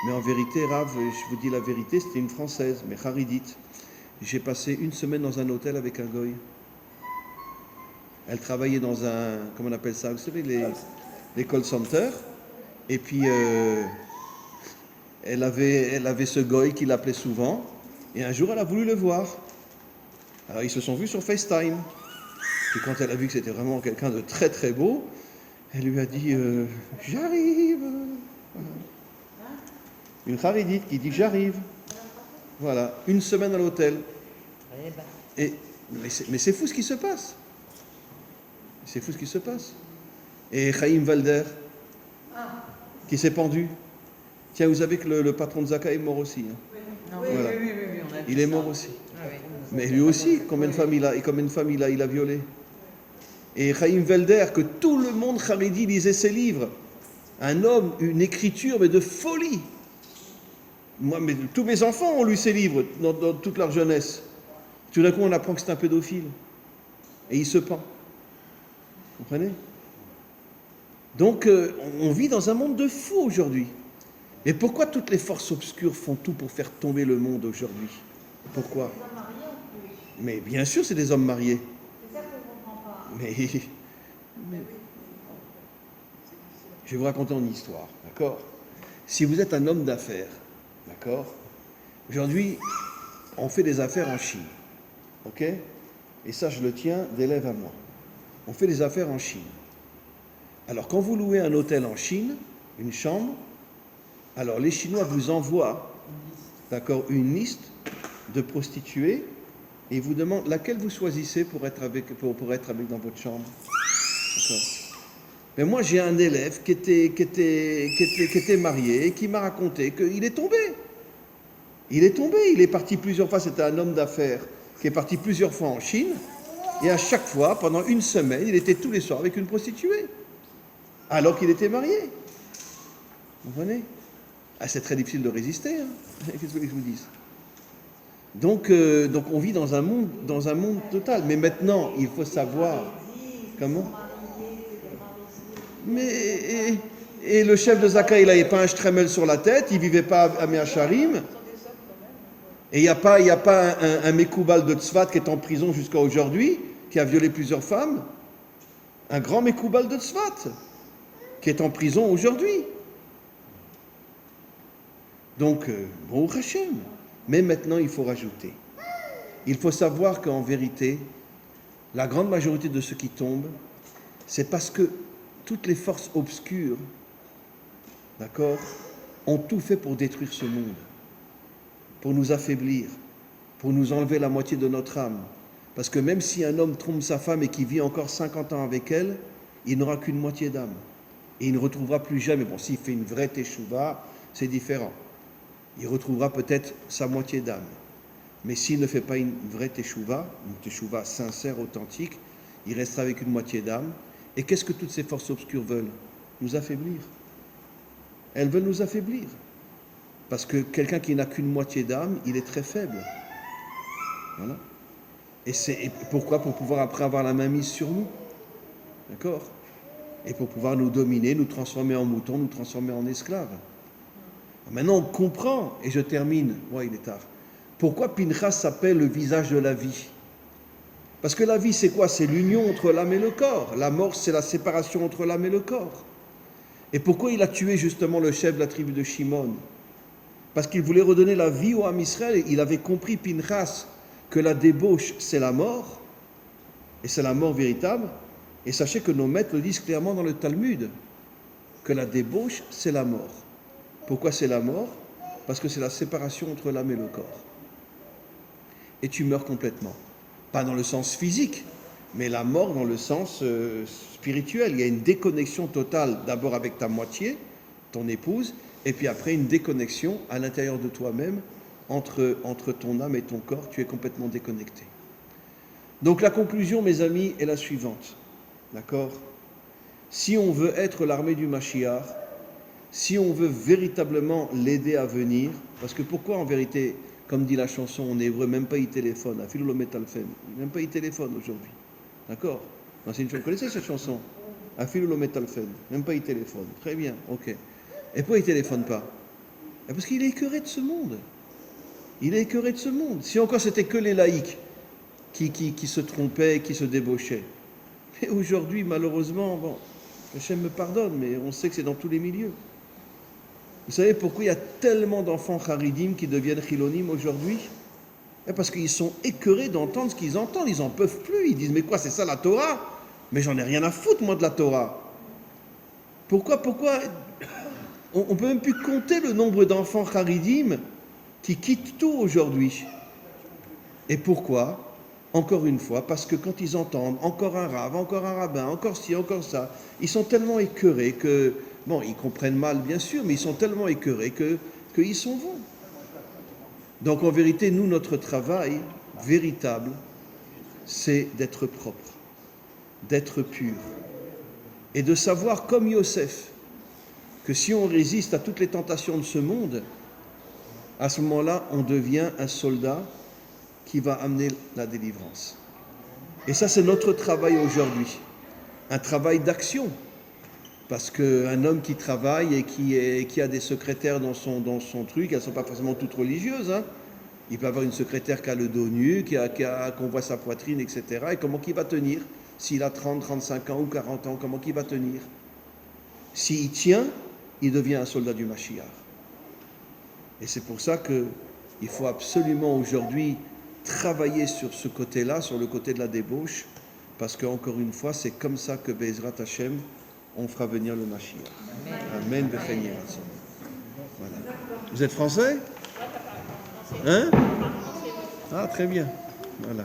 Mais en vérité, Rav, je vous dis la vérité, c'était une Française, mais charidite. J'ai passé une semaine dans un hôtel avec un goy. Elle travaillait dans un, comment on appelle ça, vous savez, les call centers. Et puis, elle avait ce goy qui l'appelait souvent. Et un jour, elle a voulu le voir. Alors, ils se sont vus sur FaceTime. Puis quand elle a vu que c'était vraiment quelqu'un de très très beau, elle lui a dit j'arrive. Voilà. Une charidite qui dit j'arrive. Voilà, une semaine à l'hôtel. Mais c'est fou ce qui se passe. C'est fou ce qui se passe. Et Chaim Walder, qui s'est pendu. Tiens, vous savez que le patron de Zaka est mort aussi. Hein. Oui, Voilà. oui, on a Il vu est ça. mort aussi. Ah oui. Mais lui aussi, combien de femmes il a violé. Et Chaim Walder, que tout le monde charidi lisait ses livres. Un homme, une écriture, mais de folie. Moi, mais tous mes enfants ont lu ses livres dans toute leur jeunesse. Tout d'un coup, on apprend que c'est un pédophile. Et il se pend. Vous comprenez? Donc, on vit dans un monde de fous aujourd'hui. Mais pourquoi toutes les forces obscures font tout pour faire tomber le monde aujourd'hui? Pourquoi? Mais bien sûr, c'est des hommes mariés. Mais je vais vous raconter une histoire, d'accord? Si vous êtes un homme d'affaires, d'accord? Aujourd'hui, on fait des affaires en Chine, ok? Et ça, je le tiens d'élève à moi. On fait des affaires en Chine. Alors, quand vous louez un hôtel en Chine, une chambre, alors les Chinois vous envoient, d'accord, une liste de prostituées et il vous demande laquelle vous choisissez pour être avec dans votre chambre. D'accord. Mais moi, j'ai un élève qui était marié et qui m'a raconté qu'il est tombé. Il est tombé, il est parti plusieurs fois, c'était un homme d'affaires qui est parti plusieurs fois en Chine et à chaque fois, pendant une semaine, il était tous les soirs avec une prostituée alors qu'il était marié. Vous comprenez? C'est très difficile de résister, hein. Qu'est-ce que vous voulez que je vous dise? Donc on vit dans un monde total. Mais maintenant, il faut savoir comment. Mais et le chef de Zaka, il n'avait pas un stremel sur la tête, il vivait pas à Meacharim. Et il n'y a pas un Mekoubal de Tzfat qui est en prison jusqu'à aujourd'hui, qui a violé plusieurs femmes. Un grand Mekoubal de Tzfat qui est en prison aujourd'hui. Donc, bon Hashem. Mais maintenant, il faut rajouter. Il faut savoir qu'en vérité, la grande majorité de ceux qui tombent, c'est parce que toutes les forces obscures, d'accord, ont tout fait pour détruire ce monde, pour nous affaiblir, pour nous enlever la moitié de notre âme. Parce que même si un homme trompe sa femme et qu'il vit encore 50 ans avec elle, il n'aura qu'une moitié d'âme. Et il ne retrouvera plus jamais. Bon, s'il fait une vraie teshuva, c'est différent. Il retrouvera peut-être sa moitié d'âme. Mais s'il ne fait pas une vraie teshuva sincère, authentique, il restera avec une moitié d'âme. Et qu'est-ce que toutes ces forces obscures veulent? Nous affaiblir. Elles veulent nous affaiblir. Parce que quelqu'un qui n'a qu'une moitié d'âme, il est très faible. Voilà. Et pourquoi? Pour pouvoir après avoir la main mise sur nous. D'accord? Et pour pouvoir nous dominer, nous transformer en moutons, nous transformer en esclaves. Maintenant, on comprend, et je termine, ouais, il est tard. Pourquoi Pinchas s'appelle le visage de la vie? Parce que la vie, c'est quoi? C'est l'union entre l'âme et le corps. La mort, c'est la séparation entre l'âme et le corps. Et pourquoi il a tué justement le chef de la tribu de Shimon? Parce qu'il voulait redonner la vie au Ham Israël. Il avait compris, Pinchas, que la débauche, c'est la mort, et c'est la mort véritable. Et sachez que nos maîtres le disent clairement dans le Talmud, que la débauche, c'est la mort. Pourquoi c'est la mort? Parce que c'est la séparation entre l'âme et le corps. Et tu meurs complètement. Pas dans le sens physique, mais la mort dans le sens spirituel. Il y a une déconnexion totale, d'abord avec ta moitié, ton épouse, et puis après une déconnexion à l'intérieur de toi-même, entre ton âme et ton corps, tu es complètement déconnecté. Donc la conclusion, mes amis, est la suivante. D'accord? Si on veut être l'armée du Mashiach, si on veut véritablement l'aider à venir, parce que pourquoi en vérité, comme dit la chanson en hébreu, même pas il téléphone, Afilu lo metalfen, même pas il téléphone aujourd'hui. D'accord? Vous connaissez cette chanson? Afilu lo metalfen, même pas il téléphone. Très bien, ok. Et pourquoi il ne téléphone pas? Parce qu'il est écœuré de ce monde. Il est écœuré de ce monde. Si encore c'était que les laïcs qui se trompaient, qui se débauchaient. Et aujourd'hui, malheureusement, bon, Hachem me pardonne, mais on sait que c'est dans tous les milieux. Vous savez pourquoi il y a tellement d'enfants charidim qui deviennent chilonim aujourd'hui? Parce qu'ils sont écœurés d'entendre ce qu'ils entendent, ils n'en peuvent plus. Ils disent, mais quoi, c'est ça la Torah? Mais j'en ai rien à foutre, moi, de la Torah. Pourquoi on ne peut même plus compter le nombre d'enfants charidim qui quittent tout aujourd'hui. Et pourquoi? Encore une fois, parce que quand ils entendent encore un rave, encore un rabbin, encore ci, encore ça, ils sont tellement écœurés que, bon, ils comprennent mal bien sûr, mais ils sont tellement écœurés qu'ils s'en vont. Donc en vérité, nous, notre travail véritable, c'est d'être propre, d'être pur, et de savoir, comme Yosef, que si on résiste à toutes les tentations de ce monde, à ce moment-là, on devient un soldat qui va amener la délivrance. Et ça, c'est notre travail aujourd'hui. Un travail d'action. Parce qu'un homme qui travaille et qui a des secrétaires dans son truc, elles ne sont pas forcément toutes religieuses. Hein. Il peut avoir une secrétaire qui a le dos nu, qu'on voit sa poitrine, etc. Et comment qu'il va tenir? S'il a 30, 35 ans ou 40 ans, comment qu'il va tenir? S'il tient, il devient un soldat du Mashiach. Et c'est pour ça qu'il faut absolument aujourd'hui travailler sur ce côté-là, sur le côté de la débauche, parce qu'encore une fois, c'est comme ça que Be'ezrat Hashem, on fera venir le Mashiach. Amen. Amen. Voilà. Vous êtes français? Hein? Ah, très bien. Voilà.